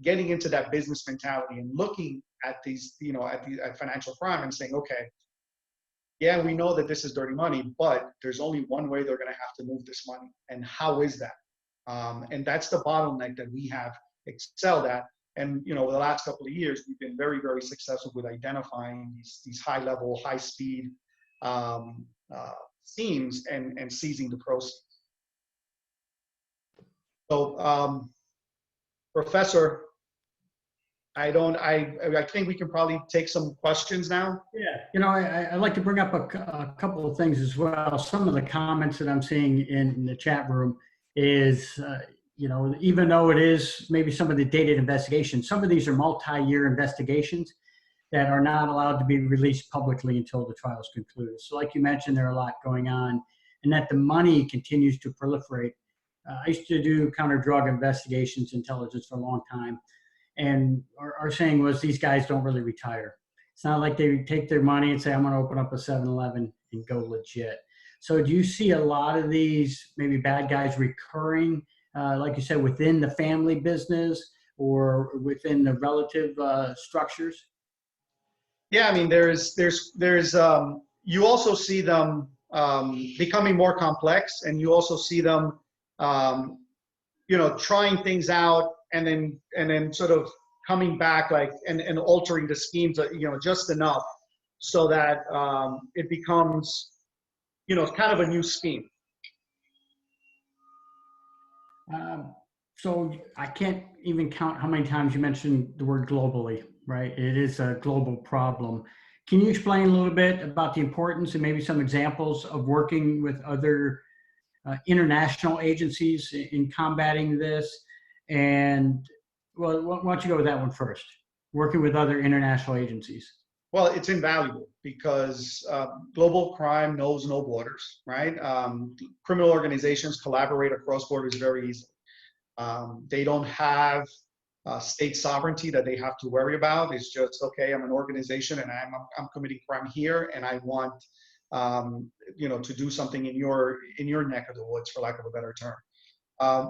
getting into that business mentality and looking at these, at financial crime and saying, okay, yeah, we know that this is dirty money, but there's only one way they're going to have to move this money, and how is that? And that's the bottleneck that we have excelled at. And over the last couple of years, we've been very, very successful with identifying these high-level, high-speed schemes and seizing the proceeds. So, Professor, I think we can probably take some questions now. Yeah, I'd like to bring up a couple of things as well. Some of the comments that I'm seeing in the chat room is, even though it is maybe some of the dated investigations, some of these are multi-year investigations that are not allowed to be released publicly until the trial is concluded. So like you mentioned, there are a lot going on, and that the money continues to proliferate. I used to do counter-drug investigations, intelligence for a long time. And our saying was, these guys don't really retire. It's not like they take their money and say, I'm going to open up a 7-Eleven and go legit. So do you see a lot of these maybe bad guys recurring, like you said, within the family business, or within the relative structures? Yeah, I mean, you also see them becoming more complex, and you also see them, trying things out and then sort of coming back and altering the schemes, just enough so that it becomes, kind of a new scheme. So I can't even count how many times you mentioned the word globally, right? It is a global problem. Can you explain a little bit about the importance and maybe some examples of working with other international agencies in combating this? And well, why don't you go with that one first? Working with other international agencies. Well, it's invaluable because global crime knows no borders, right? Criminal organizations collaborate across borders very easily. They don't have state sovereignty that they have to worry about. It's just, okay, I'm an organization and I'm committing crime here, and I want to do something in your neck of the woods, for lack of a better term.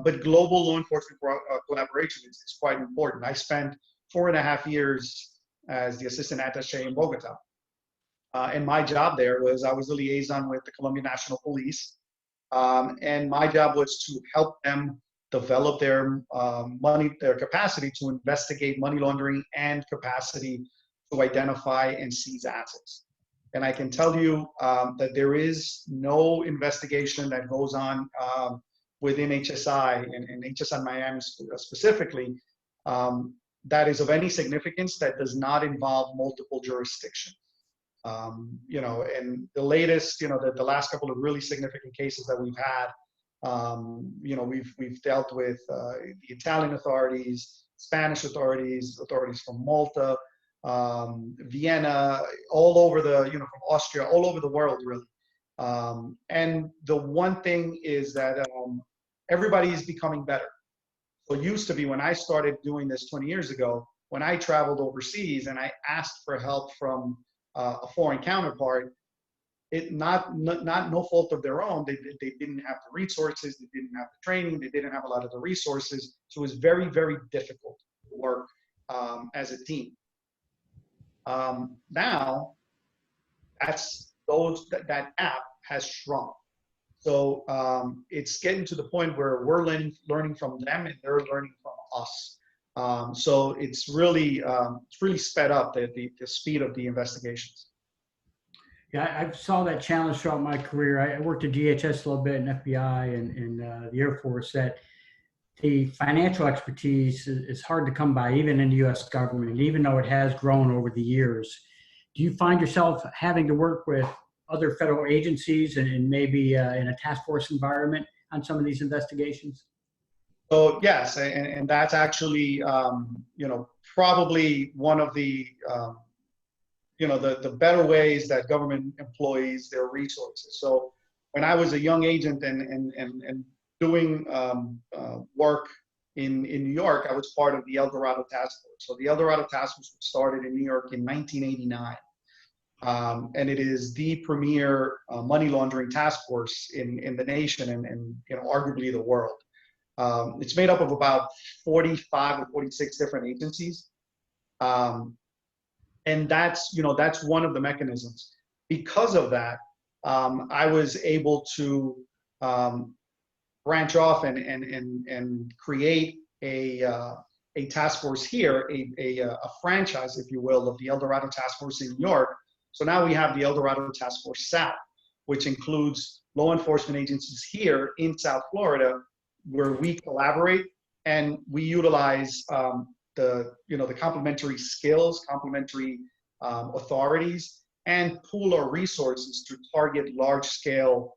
But global law enforcement collaboration is quite important. I spent 4.5 years as the assistant attaché in Bogota. And my job there was, I was the liaison with the Colombian National Police. And my job was to help them develop their capacity to investigate money laundering and capacity to identify and seize assets. And I can tell you that there is no investigation that goes on within HSI and HSI Miami specifically that is of any significance that does not involve multiple jurisdictions. And the latest, the last couple of really significant cases that we've had, we've dealt with the Italian authorities, Spanish authorities from Malta, Vienna, all over from Austria, all over the world, really. And the one thing is that everybody is becoming better. So it used to be, when I started doing this 20 years ago, when I traveled overseas and I asked for help from a foreign counterpart, no fault of their own, they didn't have the resources, they didn't have the training, they didn't have a lot of the resources. So it was very, very difficult to work as a team. Now, that gap has shrunk. So it's getting to the point where we're learning from them and they're learning from us. So it's really sped up the speed of the investigations. Yeah, I saw that challenge throughout my career. I worked at DHS a little bit, and FBI, and the Air Force, that the financial expertise is hard to come by, even in the U.S. government, even though it has grown over the years. Do you find yourself having to work with other federal agencies and maybe in a task force environment on some of these investigations? So yes, and that's actually probably one of the the better ways that government employs their resources. So when I was a young agent and doing work in New York, I was part of the El Dorado Task Force. So the El Dorado Task Force started in New York in 1989. And it is the premier money laundering task force in the nation and arguably the world. It's made up of about 45 or 46 different agencies. And that's one of the mechanisms. Because of that, I was able to branch off and create a task force here, a franchise, if you will, of the El Dorado Task Force in New York. So now we have the El Dorado Task Force South, which includes law enforcement agencies here in South Florida, where we collaborate and we utilize the complementary skills, complementary authorities, and pool our resources to target large-scale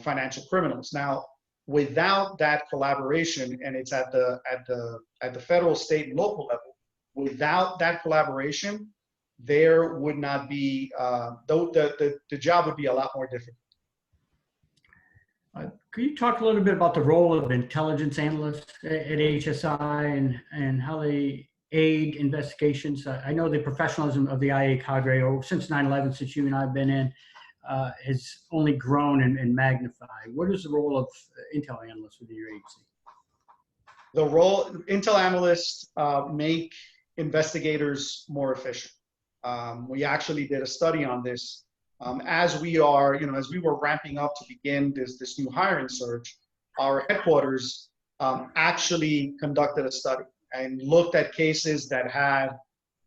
financial criminals. Now, without that collaboration, and it's at the federal, state, and local level, without that collaboration, there would not be the job would be a lot more difficult. Could you talk a little bit about the role of intelligence analysts at HSI and how they aid investigations? I know the professionalism of the IA cadre since 9/11, since you and I have been in, has only grown and magnified. What is the role of intel analysts within your agency? The role, intel analysts make investigators more efficient. We actually did a study on this as we are, as we were ramping up to begin this new hiring surge. Our headquarters actually conducted a study and looked at cases that had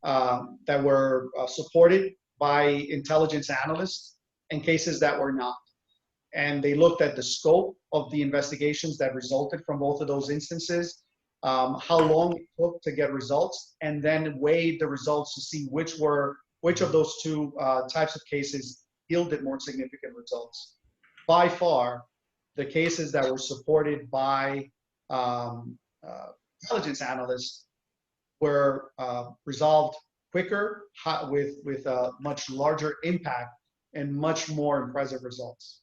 that were supported by intelligence analysts and cases that were not. And they looked at the scope of the investigations that resulted from both of those instances, how long it took to get results, and then weighed the results to see which of those two types of cases yielded more significant results. By far, the cases that were supported by intelligence analysts were resolved quicker, with a much larger impact and much more impressive results.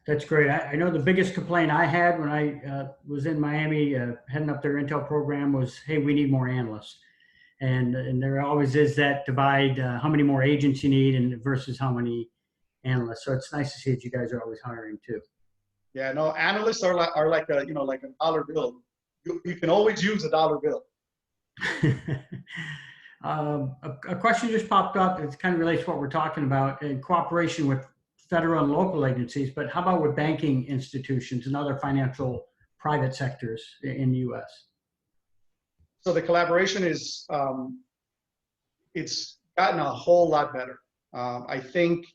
That's great. I know the biggest complaint I had when I was in Miami heading up their intel program was, hey, we need more analysts. And there always is that divide, how many more agents you need and versus how many analysts. So it's nice to see that you guys are always hiring too. Yeah, no, analysts are like a like a dollar bill. You can always use a dollar bill. A question just popped up. It kind of relates to what we're talking about in cooperation with federal and local agencies, but how about with banking institutions and other financial private sectors in the U.S.? So the collaboration is, it's gotten a whole lot better. I think,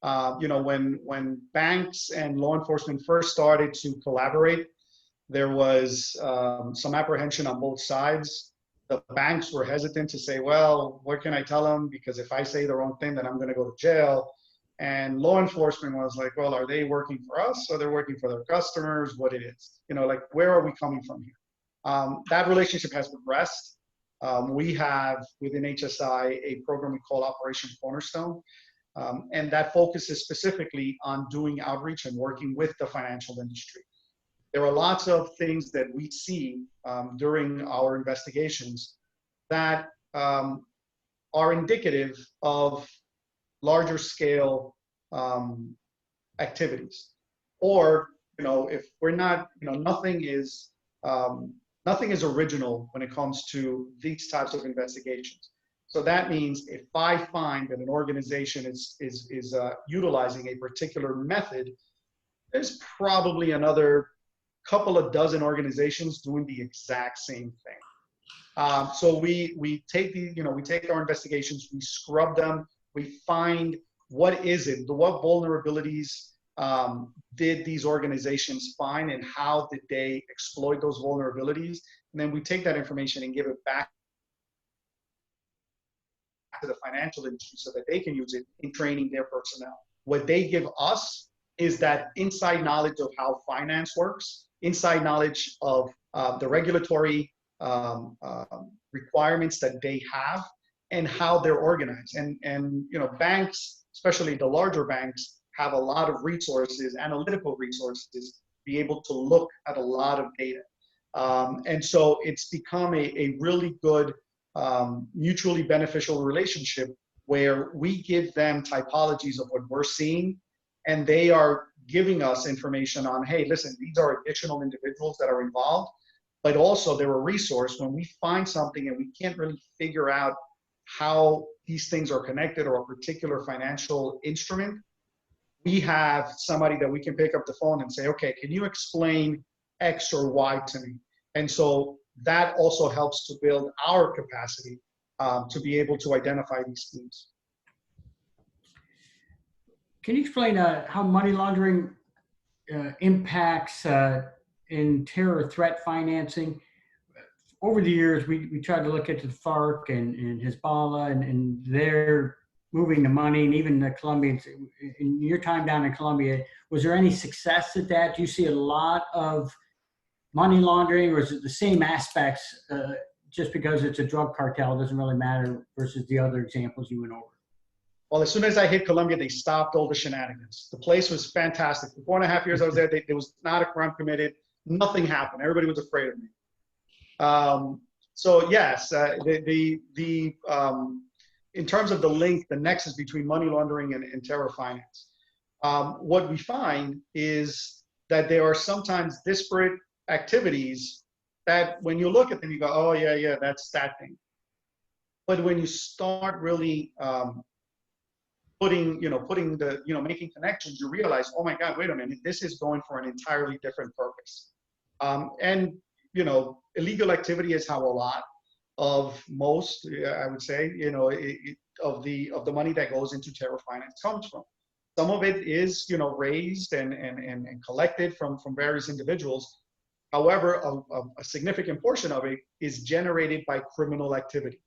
when banks and law enforcement first started to collaborate, there was some apprehension on both sides. The banks were hesitant to say, well, what can I tell them? Because if I say the wrong thing, then I'm going to go to jail. And law enforcement was like, well, are they working for us or they're working for their customers? What it is, like, where are we coming from here? That relationship has progressed. We have within HSI a program we call Operation Cornerstone, and that focuses specifically on doing outreach and working with the financial industry. There are lots of things that we see during our investigations that are indicative of larger scale activities, or if we're not, nothing is original when it comes to these types of investigations. So that means if I find that an organization is utilizing a particular method, there's probably another couple of dozen organizations doing the exact same thing. So we take we take our investigations, we scrub them. We find what vulnerabilities did these organizations find and how did they exploit those vulnerabilities? And then we take that information and give it back to the financial industry so that they can use it in training their personnel. What they give us is that inside knowledge of how finance works, inside knowledge of the regulatory requirements that they have, and how they're organized. And banks, especially the larger banks, have a lot of resources, analytical resources, to be able to look at a lot of data. And so it's become a really good mutually beneficial relationship where we give them typologies of what we're seeing, and they are giving us information on, hey, listen, these are additional individuals that are involved, but also they're a resource when we find something and we can't really figure out how these things are connected or a particular financial instrument. We have somebody that we can pick up the phone and say, okay, can you explain X or Y to me? And so that also helps to build our capacity to be able to identify these schemes. Can you explain how money laundering impacts in terror threat financing? Over the years, we tried to look at the FARC and Hezbollah, and they're moving the money, and even the Colombians. In your time down in Colombia, was there any success at that? Do you see a lot of money laundering, or is it the same aspects? Just because it's a drug cartel, it doesn't really matter versus the other examples you went over? Well, as soon as I hit Colombia, they stopped all the shenanigans. The place was fantastic. For 4.5 years I was there, there was not a crime committed. Nothing happened. Everybody was afraid of me. So yes, in terms of the link, the nexus between money laundering and terror finance, what we find is that there are sometimes disparate activities that when you look at them, you go, oh yeah, that's that thing. But when you start really making connections, you realize, oh my God, wait a minute, this is going for an entirely different purpose. And illegal activity is how a lot of most, I would say, of the money that goes into terror finance comes from. Some of it is, raised and collected from various individuals. However, a significant portion of it is generated by criminal activity.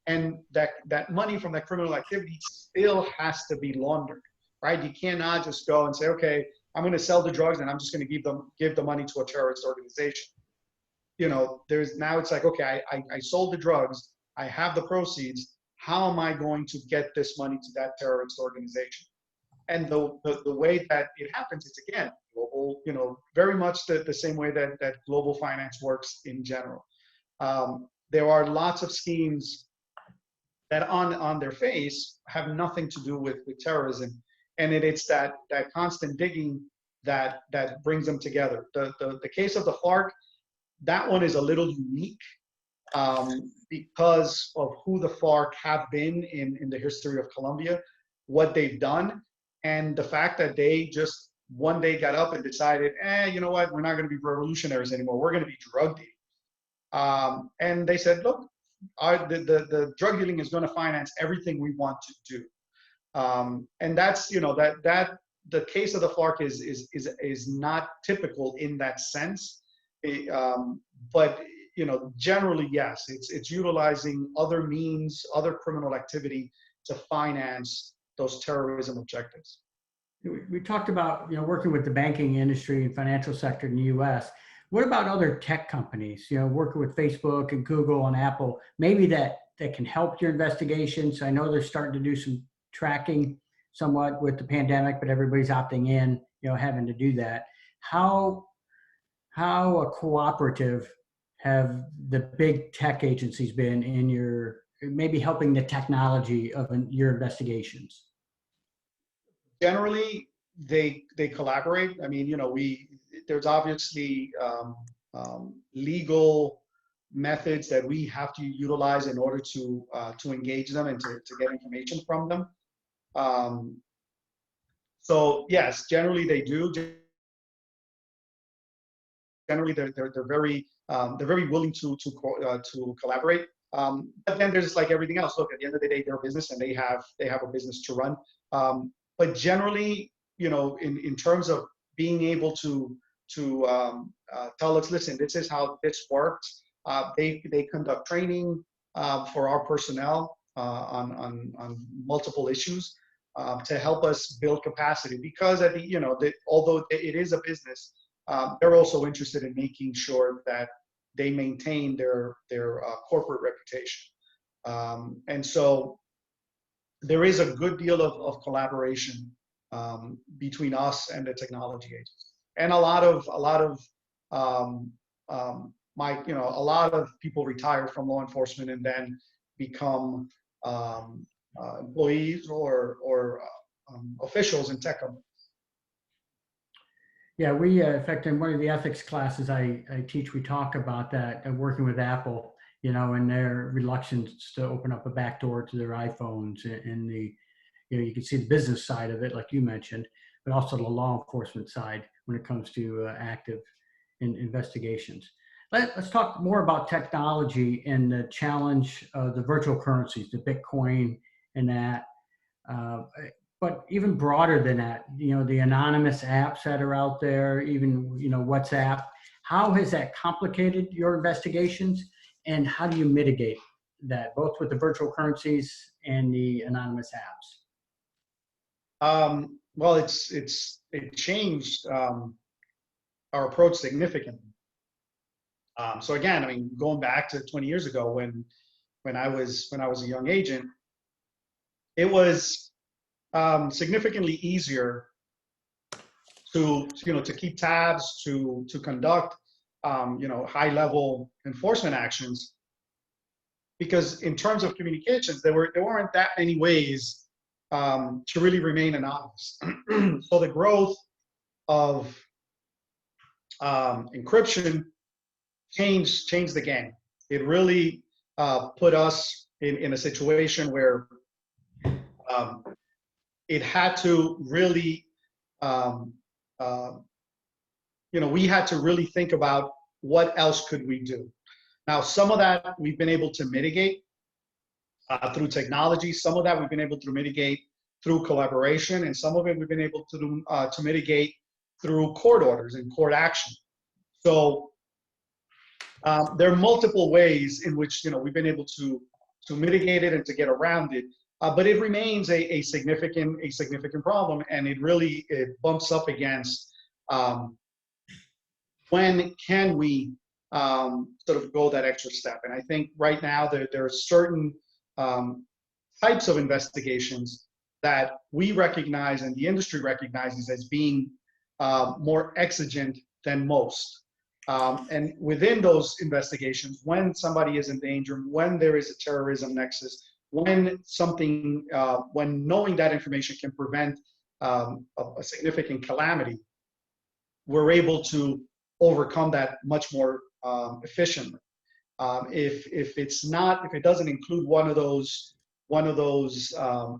And that money from that criminal activity still has to be laundered, right? You cannot just go and say, okay, I'm going to sell the drugs and I'm just going to give the money to a terrorist organization. It's like, okay, I sold the drugs, I have the proceeds. How am I going to get this money to that terrorist organization? And the way that it happens is, again, global, very much the same way that global finance works in general. There are lots of schemes that on their face have nothing to do with terrorism. And it's that constant digging that brings them together. The case of the FARC, that one is a little unique because of who the FARC have been in the history of Colombia, what they've done, and the fact that they just one day got up and decided, you know what, we're not going to be revolutionaries anymore. We're going to be drug dealing. And they said, look, the drug dealing is going to finance everything we want to do. And that's, the case of the FARC is not typical in that sense. But, generally, yes, it's utilizing other means, other criminal activity to finance those terrorism objectives. We talked about, working with the banking industry and financial sector in the U.S. What about other tech companies, working with Facebook and Google and Apple, maybe that can help your investigations? I know they're starting to do some tracking somewhat with the pandemic, but everybody's opting in, having to do that. How cooperative have the big tech agencies been in maybe helping the technology of your investigations? Generally, they collaborate. I mean, there's obviously legal methods that we have to utilize in order to engage them and to get information from them. So yes, generally they do. Generally, they're very willing to collaborate. But then there's like everything else. Look, at the end of the day, they're a business and they have a business to run. But generally, in terms of being able to tell us, listen, this is how this works. They conduct training for our personnel on multiple issues to help us build capacity. Because although it is a business, they're also interested in making sure that they maintain their corporate reputation. And so there is a good deal of collaboration between us and the technology agents. And a lot of people retire from law enforcement and then become employees or officials in tech companies. Yeah, we, in fact, in one of the ethics classes I teach, we talk about that, working with Apple, and their reluctance to open up a backdoor to their iPhones, and you can see the business side of it, like you mentioned, but also the law enforcement side when it comes to active investigations. Let's talk more about technology and the challenge of the virtual currencies, the Bitcoin and that. But even broader than that, the anonymous apps that are out there, even, WhatsApp, how has that complicated your investigations, and how do you mitigate that, both with the virtual currencies and the anonymous apps? Well, it changed our approach significantly. So again, I mean, going back to 20 years ago when I was a young agent, it was significantly easier to keep tabs, to conduct high level enforcement actions, because in terms of communications, there weren't that many ways to really remain anonymous. So the growth of encryption changed the game. It really put us in a situation where it had to really, we had to really think about what else could we do. Now, some of that we've been able to mitigate through technology. Some of that we've been able to mitigate through collaboration, and some of it we've been able to mitigate through court orders and court action. So there are multiple ways in which we've been able to mitigate it and to get around it, but it remains a significant problem, and it bumps up against when can we sort of go that extra step. And I think right now there are certain types of investigations that we recognize and the industry recognizes as being more exigent than most. And within those investigations, when somebody is in danger, when there is a terrorism nexus, when knowing that information can prevent a significant calamity, we're able to overcome that much more efficiently. If it doesn't include one of those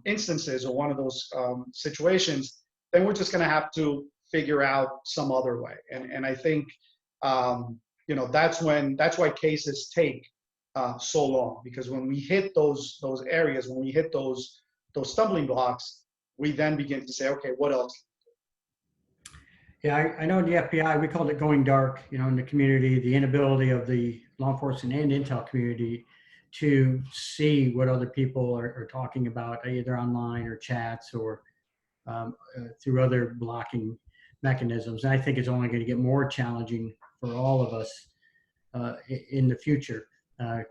instances or one of those situations, then we're just going to have to figure out some other way. And I think that's why cases take so long, because when we hit those areas, when we hit those stumbling blocks, we then begin to say, okay, what else? Yeah, I know in the FBI, we called it going dark, in the community, the inability of the law enforcement and intel community to see what other people are talking about, either online or chats or through other blocking mechanisms. And I think it's only going to get more challenging for all of us in the future,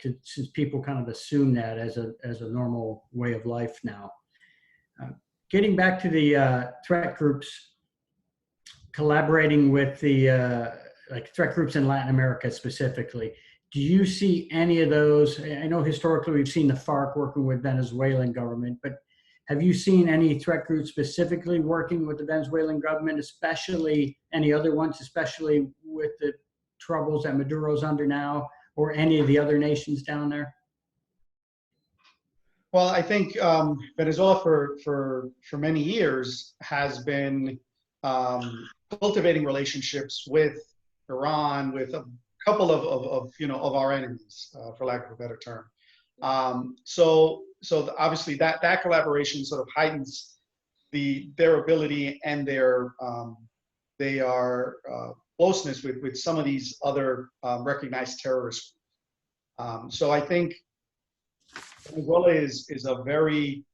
since people kind of assume that as a normal way of life now. Getting back to the threat groups, collaborating with the like threat groups in Latin America specifically, do you see any of those? I know historically we've seen the FARC working with Venezuelan government, but have you seen any threat groups specifically working with the Venezuelan government, especially any other ones, especially with the troubles that Maduro's under now, or any of the other nations down there? Well, I think Venezuela for many years has been cultivating relationships with Iran, with a couple of our enemies, for lack of a better term. So obviously that collaboration sort of heightens their ability and their closeness with some of these other recognized terrorists. So I think Venezuela is a very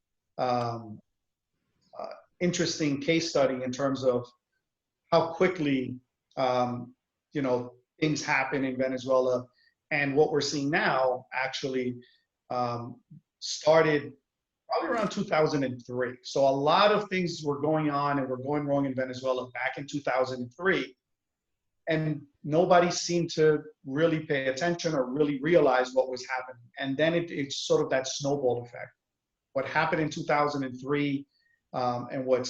interesting case study in terms of how quickly things happen in Venezuela, and what we're seeing now actually started probably around 2003. So a lot of things were going on and were going wrong in Venezuela back in 2003, and nobody seemed to really pay attention or really realize what was happening. And then it's sort of that snowball effect. What happened in 2003 and what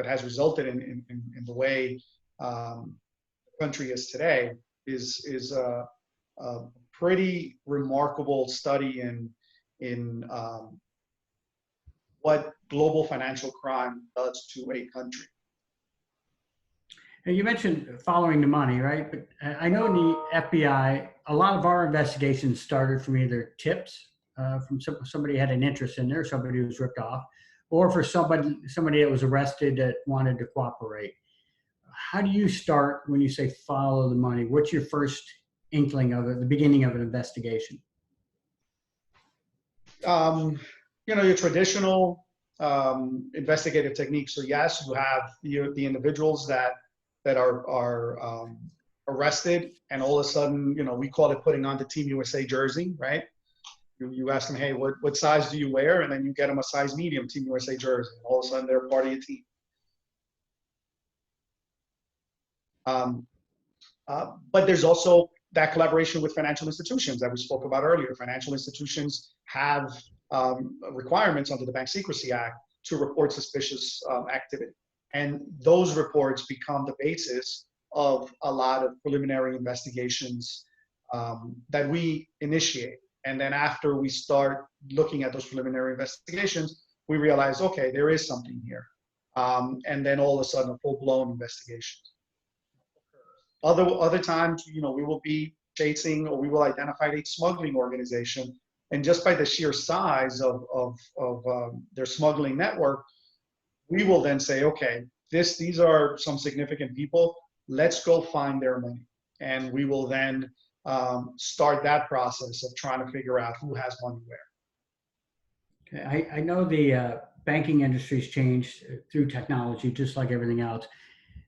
has resulted in the way the country is today is a pretty remarkable study in what global financial crime does to a country. And you mentioned following the money, right? But I know in the FBI, a lot of our investigations started from either tips from somebody who had an interest in there, somebody who was ripped off, or for somebody that was arrested that wanted to cooperate. How do you start when you say follow the money? What's your first inkling of it, the beginning of an investigation? Your traditional investigative techniques. So yes, you have the individuals that are arrested, and all of a sudden, we call it putting on the Team USA jersey, right? You ask them, hey, what size do you wear? And then you get them a size medium Team USA jersey. And all of a sudden, they're part of your team. But there's also that collaboration with financial institutions that we spoke about earlier. Financial institutions have requirements under the Bank Secrecy Act to report suspicious activity. And those reports become the basis of a lot of preliminary investigations that we initiate. And then after we start looking at those preliminary investigations, we realize, okay, there is something here. And then all of a sudden, a full-blown investigation. Other times, we will be chasing, or we will identify a smuggling organization, and just by the sheer size of their smuggling network, we will then say, okay, these are some significant people. Let's go find their money, and we will then start that process of trying to figure out who has money where. Okay. I know the banking industry's changed through technology, just like everything else.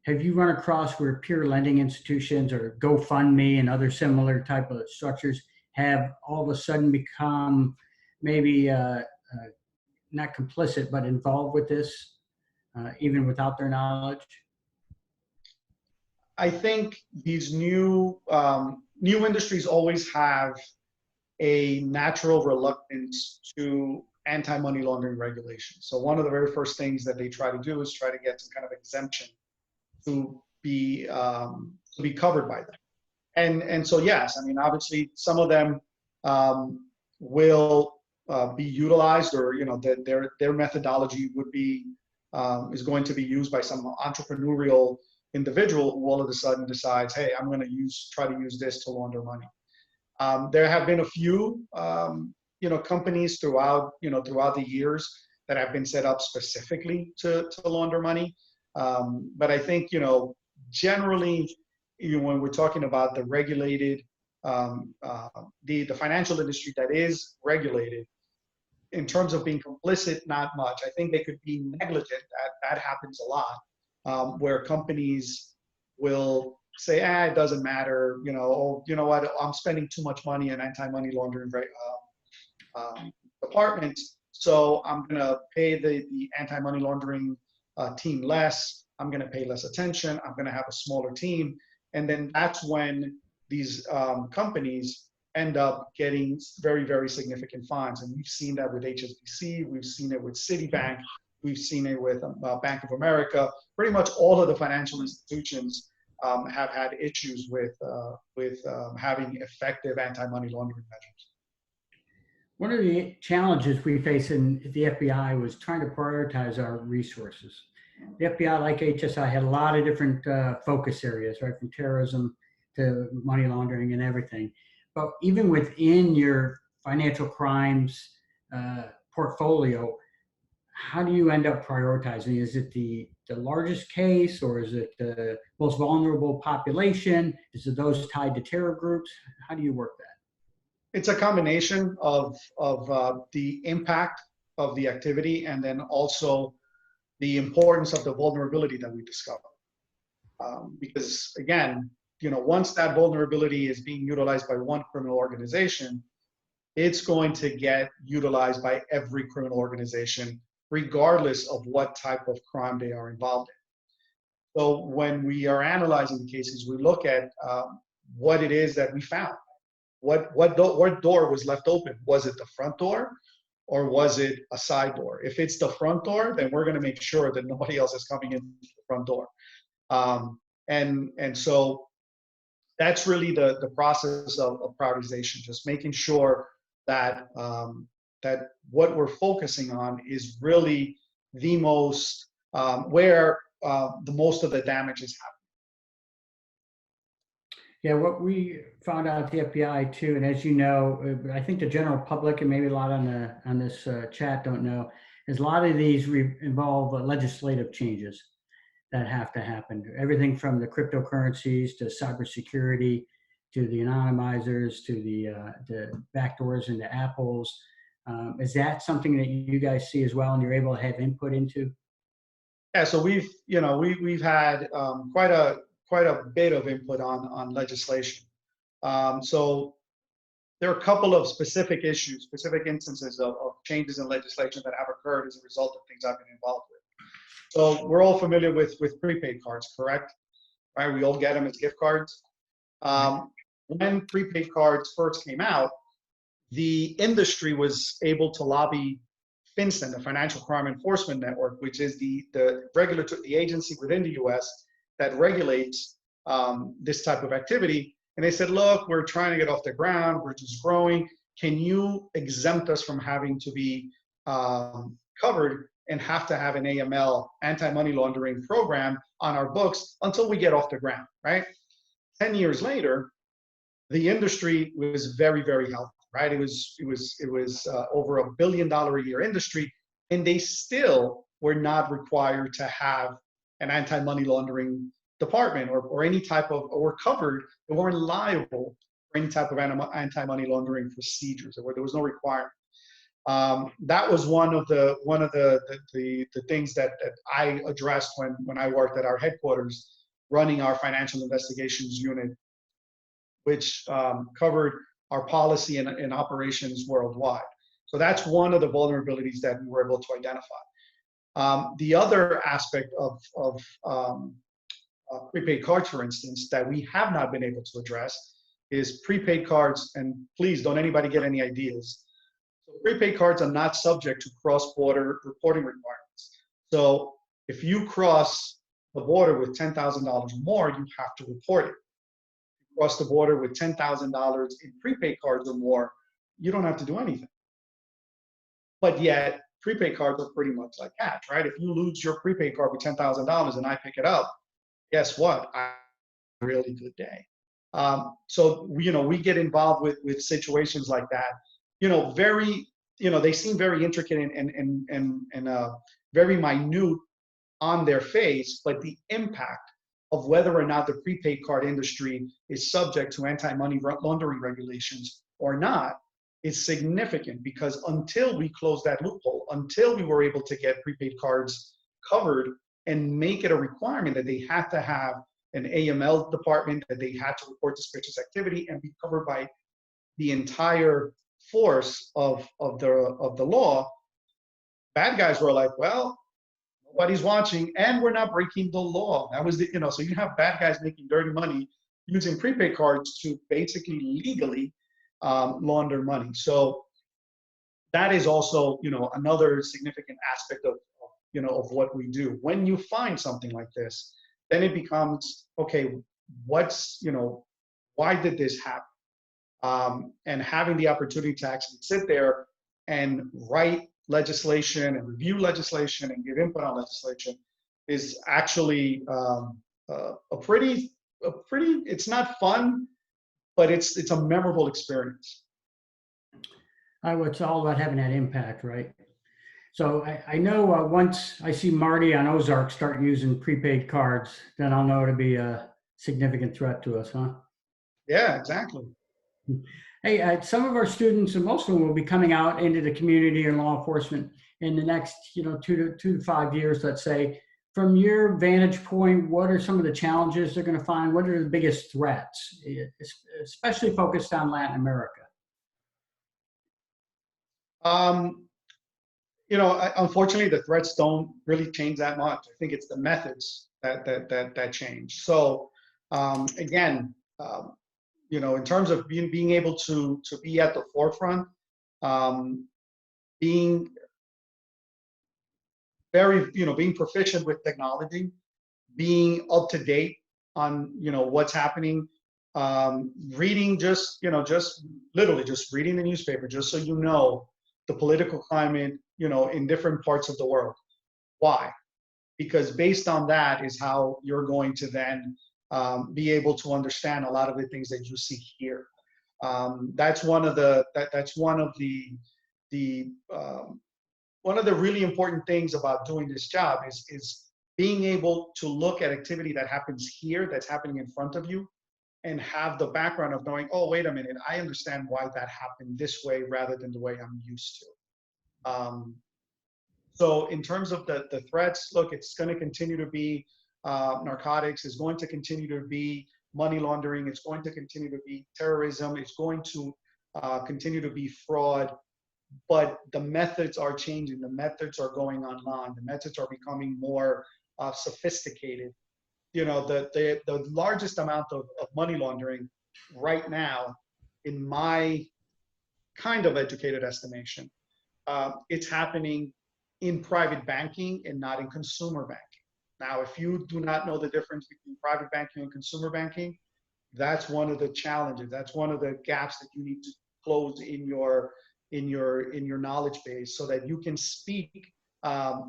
Have you run across where peer lending institutions or GoFundMe and other similar type of structures have all of a sudden become maybe not complicit, but involved with this, even without their knowledge? I think these new industries always have a natural reluctance to anti-money laundering regulations. So one of the very first things that they try to do is try to get some kind of exemption to be covered by them. And so yes, I mean, obviously some of them will be utilized, or their methodology would be is going to be used by some entrepreneurial individual who all of a sudden decides, hey, I'm going to try to use this to launder money. There have been a few companies throughout the years that have been set up specifically to launder money. But I think, generally, when we're talking about the regulated, the financial industry that is regulated, in terms of being complicit, not much. I think they could be negligent. That happens a lot, where companies will say, it doesn't matter, oh, you know what, I'm spending too much money in anti-money laundering departments, so I'm going to pay the anti-money laundering team less. I'm going to pay less attention. I'm going to have a smaller team. And then that's when these companies end up getting very, very significant fines. And we've seen that with HSBC. We've seen it with Citibank. We've seen it with Bank of America. Pretty much all of the financial institutions have had issues with having effective anti-money laundering measures. One of the challenges we face in the FBI was trying to prioritize our resources. The FBI, like HSI, had a lot of different focus areas, right, from terrorism to money laundering and everything. But even within your financial crimes portfolio, how do you end up prioritizing? Is it the largest case, or is it the most vulnerable population? Is it those tied to terror groups? How do you work that? It's a combination of the impact of the activity, and then also the importance of the vulnerability that we discover. Because again, once that vulnerability is being utilized by one criminal organization, it's going to get utilized by every criminal organization, regardless of what type of crime they are involved in. So when we are analyzing the cases, we look at what it is that we found. What door was left open? Was it the front door, or was it a side door? If it's the front door, then we're going to make sure that nobody else is coming in the front door. And so that's really the process of prioritization, just making sure that that what we're focusing on is really the most where the most of the damage is happening. Yeah, what we found out at the FBI too, and as you know, I think the general public and maybe a lot on this chat don't know, is a lot of these involve legislative changes that have to happen. Everything from the cryptocurrencies to cybersecurity, to the anonymizers, to the backdoors into Apples. Is that something that you guys see as well, and you're able to have input into? Yeah, so we've had quite a bit of input on legislation. So there are a couple of specific issues, specific instances of changes in legislation that have occurred as a result of things I've been involved with. So we're all familiar with prepaid cards, correct? Right, we all get them as gift cards. When prepaid cards first came out, the industry was able to lobby FinCEN, the Financial Crime Enforcement Network, which is the agency within the U.S. that regulates this type of activity. And they said, look, we're trying to get off the ground. We're just growing. Can you exempt us from having to be covered and have to have an AML, anti-money laundering program on our books until we get off the ground, right? 10 years later, the industry was very, very healthy, right? It was over $1 billion a year industry, and they still were not required to have an anti-money laundering department or any type of, or covered. They weren't liable for any type of anti-money laundering procedures. There was no requirement. That was one of the things that I addressed when I worked at our headquarters, running our financial investigations unit, which covered our policy and operations worldwide. So that's one of the vulnerabilities that we were able to identify. The other aspect of prepaid cards, for instance, that we have not been able to address is prepaid cards, and please don't anybody get any ideas. So prepaid cards are not subject to cross-border reporting requirements. So if you cross the border with $10,000 or more, you have to report it. Cross the border with $10,000 in prepaid cards or more, you don't have to do anything. But yet, prepaid cards are pretty much like cash, right? If you lose your prepaid card with $10,000 and I pick it up, guess what? I have a really good day. So we get involved with situations like that. They seem very intricate and very minute on their face, but the impact of whether or not the prepaid card industry is subject to anti-money laundering regulations or not is significant, because until we closed that loophole, until we were able to get prepaid cards covered and make it a requirement that they had to have an AML department, that they had to report suspicious activity and be covered by the entire force of the law, bad guys were like, well, nobody's watching, and we're not breaking the law. That was so you have bad guys making dirty money using prepaid cards to basically legally launder money. So that is also, another significant aspect of what we do. When you find something like this, then it becomes, okay, why did this happen? And having the opportunity to actually sit there and write legislation and review legislation and give input on legislation is actually a pretty, it's not fun, but it's a memorable experience. It's all about having that impact, right? So I know once I see Marty on Ozark start using prepaid cards, then I'll know it'll be a significant threat to us, huh? Yeah, exactly. Hey, some of our students, and most of them will be coming out into the community and law enforcement in the next, 2 to 5 years, let's say. From your vantage point, what are some of the challenges they're going to find? What are the biggest threats, especially focused on Latin America? Unfortunately, the threats don't really change that much. I think it's the methods that change. So, again, in terms of being able to be at the forefront, being very, being proficient with technology, being up to date on, what's happening, reading just literally just reading the newspaper, just so you know the political climate, in different parts of the world. Why? Because based on that is how you're going to then be able to understand a lot of the things that you see here. That's one of the really important things about doing this job is being able to look at activity that happens here, that's happening in front of you, and have the background of knowing, oh, wait a minute, I understand why that happened this way rather than the way I'm used to. So in terms of the threats, look, it's going to continue to be narcotics, it's going to continue to be money laundering, it's going to continue to be terrorism, it's going to continue to be fraud, but the methods are changing, the methods are going online, the methods are becoming more sophisticated. The largest amount of money laundering right now, in my kind of educated estimation, it's happening in private banking and not in consumer banking. Now, if you do not know the difference between private banking and consumer banking, that's one of the challenges. That's one of the gaps that you need to close in your knowledge base, so that you can speak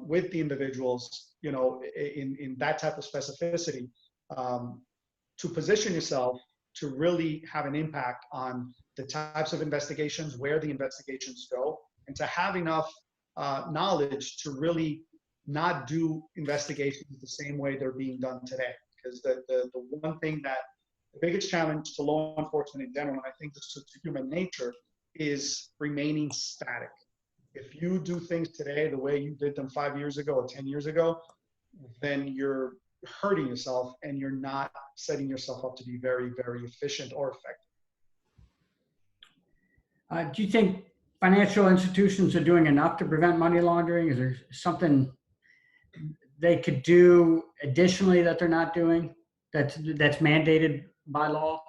with the individuals, in that type of specificity, to position yourself to really have an impact on the types of investigations, where the investigations go, and to have enough knowledge to really not do investigations the same way they're being done today. Because the one thing that the biggest challenge to law enforcement in general, and I think this is to human nature, is remaining static. If you do things today the way you did them 5 years ago or 10 years ago, then you're hurting yourself and you're not setting yourself up to be very, very efficient or effective. Do you think financial institutions are doing enough to prevent money laundering? Is there something they could do additionally that they're not doing that's mandated by law?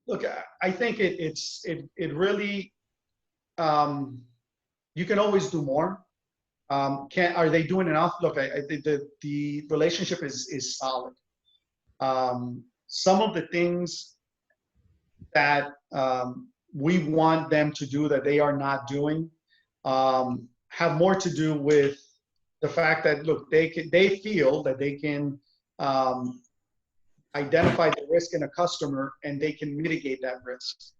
Look, I think it really, you can always do more. Are they doing enough? Look, I think the relationship is solid. Some of the things that we want them to do that they are not doing have more to do with the fact that, look, they feel that they can identify the risk in a customer and they can mitigate that risk.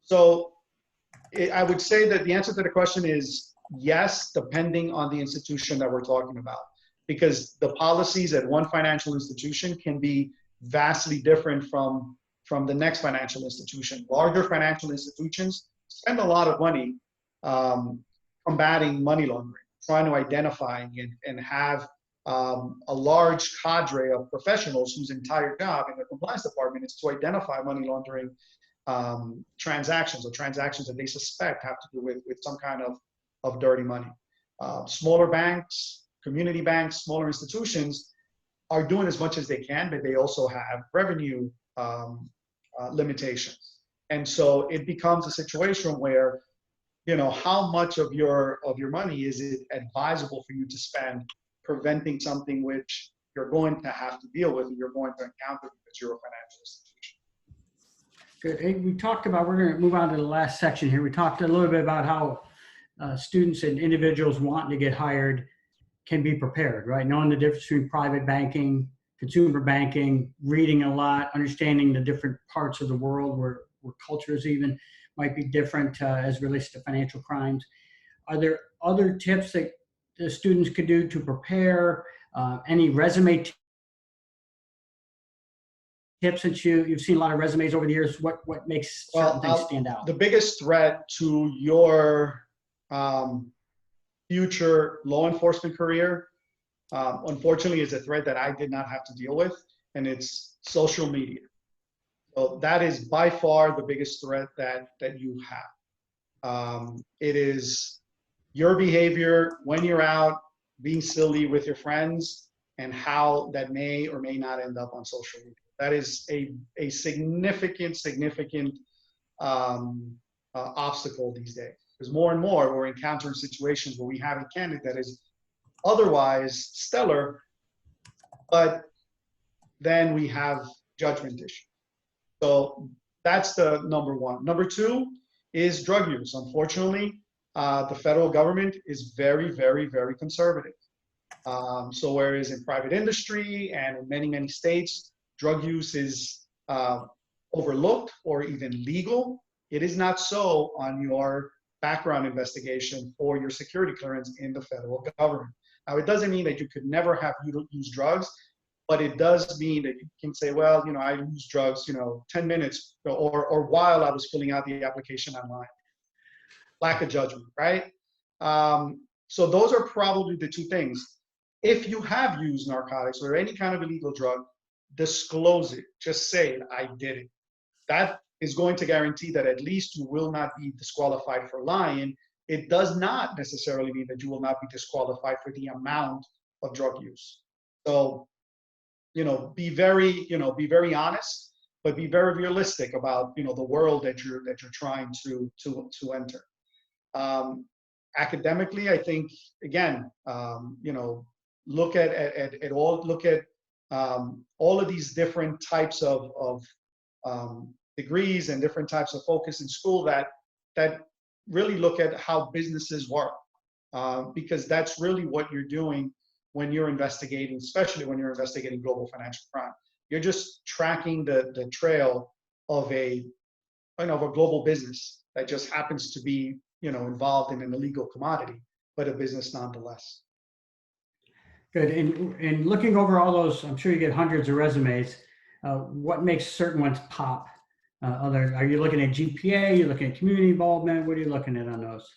So I would say that the answer to the question is yes, depending on the institution that we're talking about, because the policies at one financial institution can be vastly different from the next financial institution. Larger financial institutions spend a lot of money combating money laundering, trying to identify and have a large cadre of professionals whose entire job in the compliance department is to identify money laundering transactions, or transactions that they suspect have to do with some kind of dirty money. Smaller banks, community banks, smaller institutions are doing as much as they can, but they also have revenue limitations. And so it becomes a situation where, how much of your money is it advisable for you to spend preventing something which you're going to have to deal with and you're going to encounter because you're a financial institution. Good. Hey, we're going to move on to the last section here. We talked a little bit about how students and individuals wanting to get hired can be prepared, right? Knowing the difference between private banking, consumer banking, reading a lot, understanding the different parts of the world where cultures even might be different as it relates to financial crimes. Are there other tips that the students could do to prepare? Any resume tips, since you've seen a lot of resumes over the years? What makes certain things stand out? The biggest threat to your future law enforcement career, unfortunately, is a threat that I did not have to deal with, and it's social media. So that is by far the biggest threat that you have. It is your behavior when you're out being silly with your friends, and how that may or may not end up on social media. That is a significant obstacle these days. Because more and more we're encountering situations where we have a candidate that is otherwise stellar, but then we have judgment issues. So that's the number one. Number two is drug use. Unfortunately, the federal government is very, very, very conservative. So whereas in private industry and in many, many states, drug use is overlooked or even legal, it is not so on your background investigation for your security clearance in the federal government. Now, it doesn't mean that you could never have used drugs, but it does mean that you can say, well, I used drugs, 10 minutes or while I was filling out the application online. Lack of judgment, right? So those are probably the two things. If you have used narcotics or any kind of illegal drug, disclose it. Just say it, I did it. That is going to guarantee that at least you will not be disqualified for lying. It does not necessarily mean that you will not be disqualified for the amount of drug use. So, be very honest, but be very realistic about, the world that you're trying to enter. Academically, I think, again, look at all of these different types of degrees and different types of focus in school that really look at how businesses work, because that's really what you're doing when you're investigating, especially when you're investigating global financial crime. You're just tracking the trail of a global business that just happens to be, involved in an illegal commodity, but a business nonetheless. Good. And looking over all those, I'm sure you get hundreds of resumes. What makes certain ones pop? Are you looking at GPA? You're looking at community involvement? What are you looking at on those?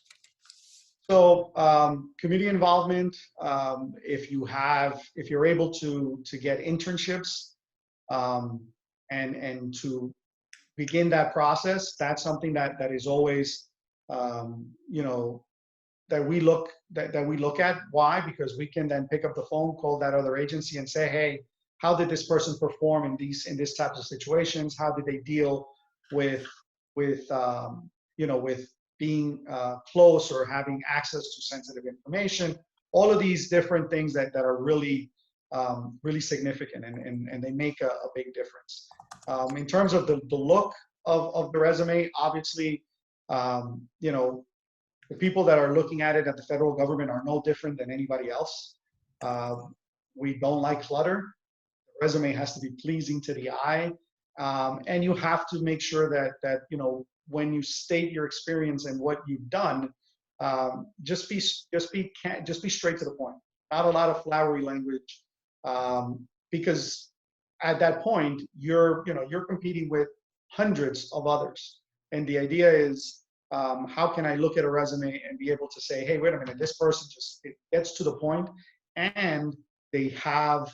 So community involvement, if you're able to get internships and to begin that process, that's something that is always that we look at. Why? Because we can then pick up the phone, call that other agency, and say, hey, how did this person perform in this types of situations? How did they deal with being close or having access to sensitive information? All of these different things that are really really significant, and they make a big difference. In terms of the look of the resume, obviously, the people that are looking at it at the federal government are no different than anybody else. We don't like clutter. The resume has to be pleasing to the eye, and you have to make sure that when you state your experience and what you've done, just be straight to the point. Not a lot of flowery language, because at that point you're competing with hundreds of others, and the idea is, how can I look at a resume and be able to say, hey, wait a minute, this person it gets to the point, and they have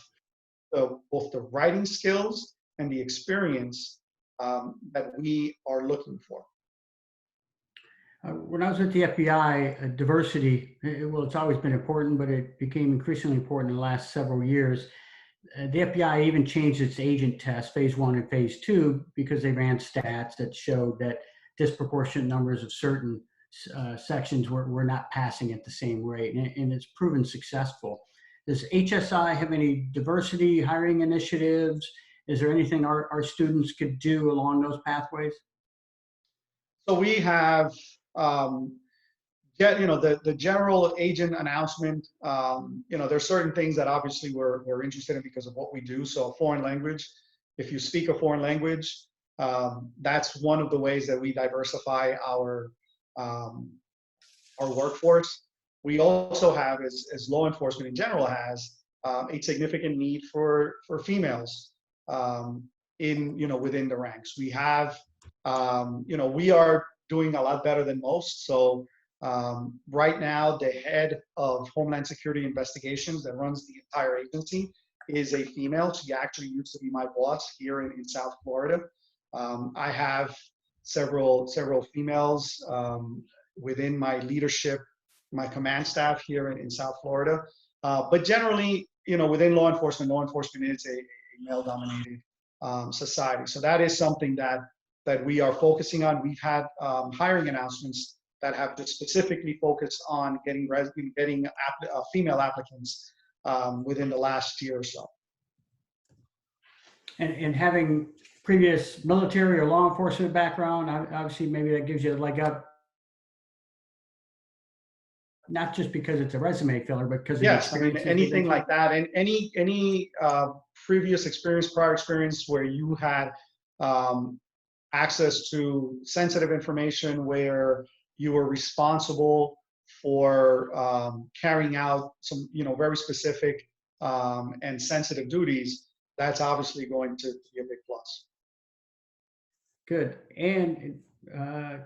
both the writing skills and the experience that we are looking for. When I was at the FBI, diversity, it's always been important, but it became increasingly important in the last several years. The FBI even changed its agent test, phase 1 and phase 2, because they ran stats that showed that disproportionate numbers of certain sections were not passing at the same rate, and it's proven successful. Does HSI have any diversity hiring initiatives? Is there anything our students could do along those pathways? So we have, the general agent announcement. There's certain things that obviously we're interested in because of what we do. So foreign language, if you speak a foreign language, that's one of the ways that we diversify our workforce. We also have, as law enforcement in general has, a significant need for females within the ranks. We have, we are doing a lot better than most. So right now, the head of Homeland Security Investigations that runs the entire agency is a female. She actually used to be my boss here in South Florida. I have several females within my leadership, my command staff here in South Florida. But generally, within law enforcement is a male-dominated society. So that is something that we are focusing on. We've had hiring announcements that have just specifically focused on getting female applicants within the last year or so. And having previous military or law enforcement background, obviously maybe that gives you a leg up, not just because it's a resume filler, but because yes, I mean, anything like that, and any previous experience, prior experience where you had access to sensitive information, where you were responsible for carrying out some, very specific and sensitive duties, that's obviously going to be a big plus. Good. And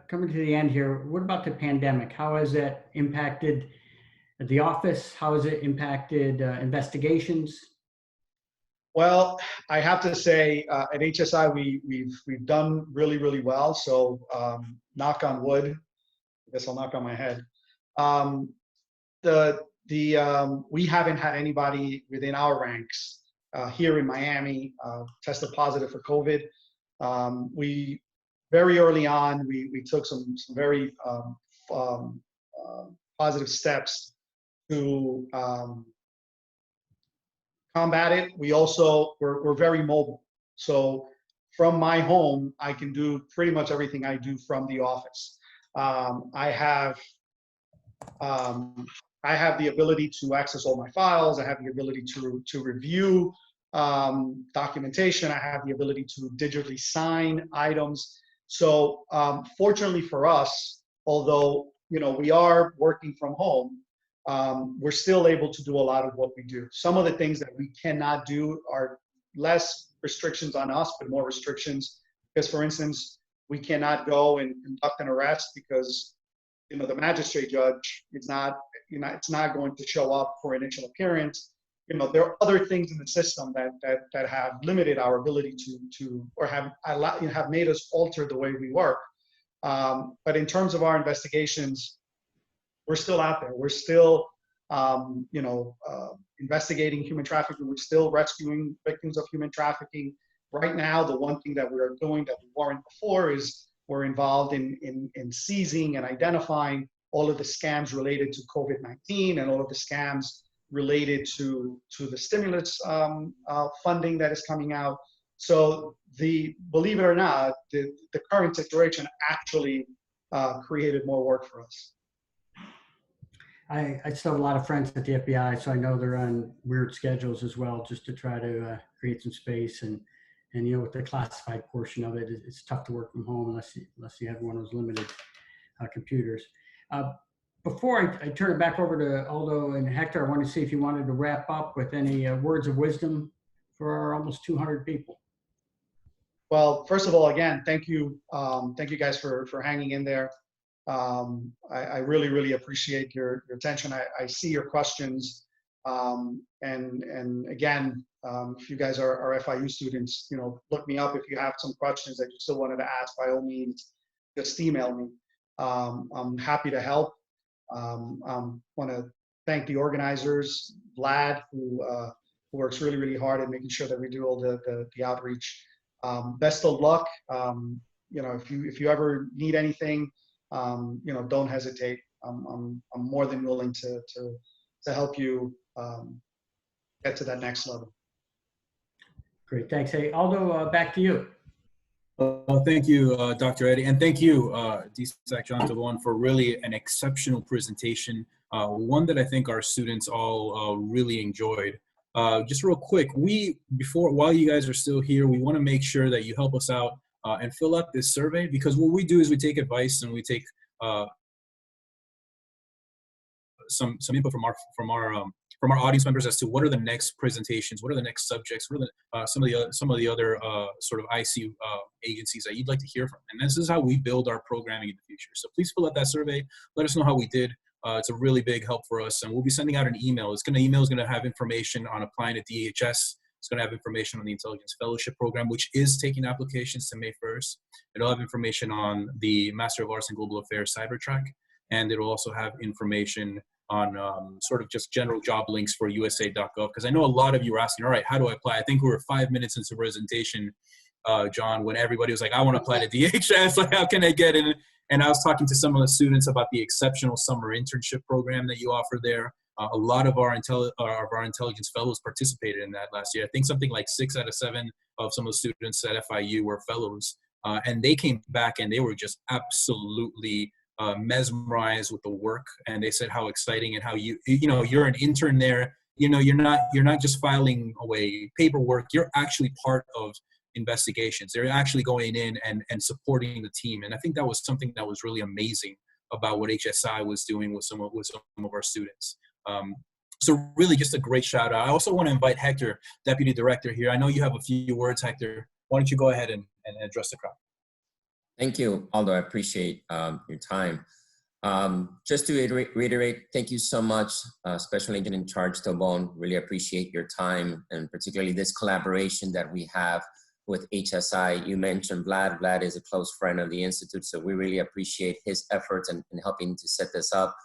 coming to the end here, what about the pandemic? How has that impacted the office? How has it impacted investigations? Well, I have to say, at HSI, we've done really, really well. So, knock on wood. I guess I'll knock on my head. We haven't had anybody within our ranks here in Miami tested positive for COVID. We very early on, we took some very positive steps to combat it, we're very mobile. So from my home, I can do pretty much everything I do from the office. I have the ability to access all my files. I have the ability to review documentation. I have the ability to digitally sign items. So fortunately for us, although we are working from home, we're still able to do a lot of what we do. Some of the things that we cannot do are less restrictions on us, but more restrictions. Because, for instance, we cannot go and conduct an arrest because the magistrate judge is not it's not going to show up for initial appearance. There are other things in the system that have limited our ability to or have made us alter the way we work. But in terms of our investigations, we're still out there. We're still, investigating human trafficking. We're still rescuing victims of human trafficking. Right now, the one thing that we are doing that we weren't before is we're involved in seizing and identifying all of the scams related to COVID-19 and all of the scams related to the stimulus funding that is coming out. So believe it or not, the current situation actually created more work for us. I still have a lot of friends at the FBI, so I know they're on weird schedules as well, just to try to create some space. And with the classified portion of it, it's tough to work from home unless you have one of those limited computers. Before I turn it back over to Aldo and Hector, I want to see if you wanted to wrap up with any words of wisdom for our almost 200 people. Well, first of all, again, thank you guys for hanging in there. I really, really appreciate your attention. I see your questions, and again, if you guys are FIU students, look me up if you have some questions that you still wanted to ask. By all means, just email me. I'm happy to help. Want to thank the organizers, Vlad, who works really, really hard at making sure that we do all the outreach. Best of luck. If you ever need anything, don't hesitate. I'm more than willing to help you get to that next level. Great, thanks. Hey, Aldo, back to you. Thank you, Dr. Eddie, and thank you, DSAC John Tabon, for really an exceptional presentation, one that I think our students all really enjoyed. Just real quick, while you guys are still here, we want to make sure that you help us out and fill out this survey, because what we do is we take advice and we take some input from our audience members as to what are the next presentations, what are the next subjects, what are some of the other sort of IC agencies that you'd like to hear from. And this is how we build our programming in the future. So please fill out that survey. Let us know how we did. It's a really big help for us, and we'll be sending out an email. Email is going to have information on applying to DHS. It's going to have information on the Intelligence Fellowship Program, which is taking applications to May 1st. It'll have information on the Master of Arts in Global Affairs cyber track, and it'll also have information on sort of just general job links for USA.gov, because I know a lot of you are asking, all right, how do I apply? I think we were 5 minutes into the presentation, John, when everybody was like, I want to apply to DHS, like how can I get in? And I was talking to some of the students about the exceptional summer internship program that you offer there. A lot of our intelligence fellows participated in that last year. I think something like 6 out of 7 of some of the students at FIU were fellows, and they came back and they were just absolutely mesmerized with the work, and they said how exciting and how you're an intern there. You're not just filing away paperwork. You're actually part of investigations. They're actually going in and supporting the team, and I think that was something that was really amazing about what HSI was doing with some of our students. So really just a great shout out. I also want to invite Hector, Deputy Director, here. I know you have a few words, Hector. Why don't you go ahead and address the crowd? Thank you, Aldo. I appreciate your time. Just to reiterate, thank you so much, Special Agent in Charge Tabon. Really appreciate your time, and particularly this collaboration that we have with HSI. You mentioned Vlad. Vlad is a close friend of the Institute, so we really appreciate his efforts in helping to set this up.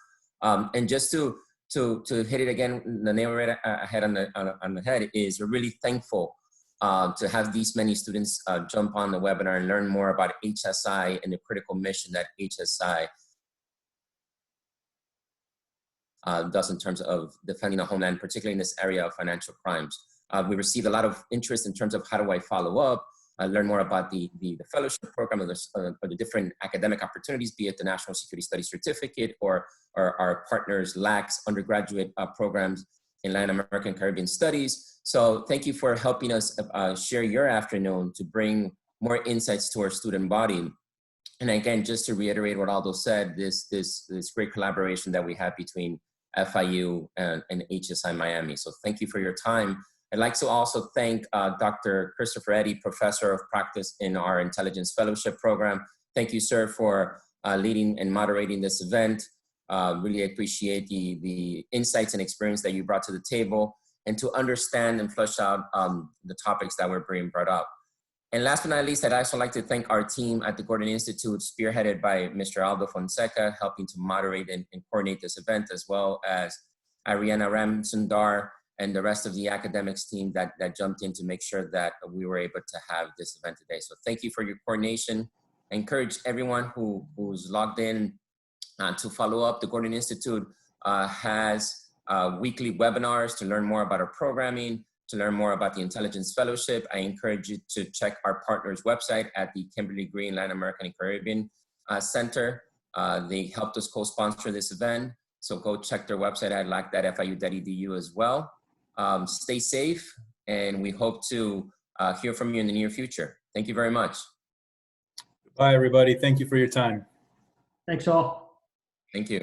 And just to hit it again, the nail right ahead on the head is we're really thankful to have these many students jump on the webinar and learn more about HSI and the critical mission that HSI does in terms of defending the homeland, particularly in this area of financial crimes. We received a lot of interest in terms of how do I follow up, learn more about the fellowship program or the different academic opportunities, be it the National Security Studies Certificate or our partners LAC's undergraduate programs in Latin American Caribbean Studies. So thank you for helping us share your afternoon to bring more insights to our student body. And again, just to reiterate what Aldo said, this great collaboration that we have between FIU and HSI Miami. So thank you for your time. I'd like to also thank Dr. Christopher Eddy, Professor of Practice in our Intelligence Fellowship Program. Thank you, sir, for leading and moderating this event. Really appreciate the insights and experience that you brought to the table and to understand and flesh out the topics that were being brought up. And last but not least, I'd also like to thank our team at the Gordon Institute, spearheaded by Mr. Aldo Fonseca, helping to moderate and coordinate this event, as well as Ariana Ramsundar and the rest of the academics team that jumped in to make sure that we were able to have this event today. So thank you for your coordination. I encourage everyone who's logged in to follow up. The Gordon Institute has weekly webinars to learn more about our programming, to learn more about the Intelligence Fellowship. I encourage you to check our partners' website at the Kimberly Green Latin American and Caribbean Center. They helped us co-sponsor this event. So go check their website at lac.fiu.edu as well. Stay safe, and we hope to hear from you in the near future. Thank you very much. Bye, everybody. Thank you for your time. Thanks all. Thank you.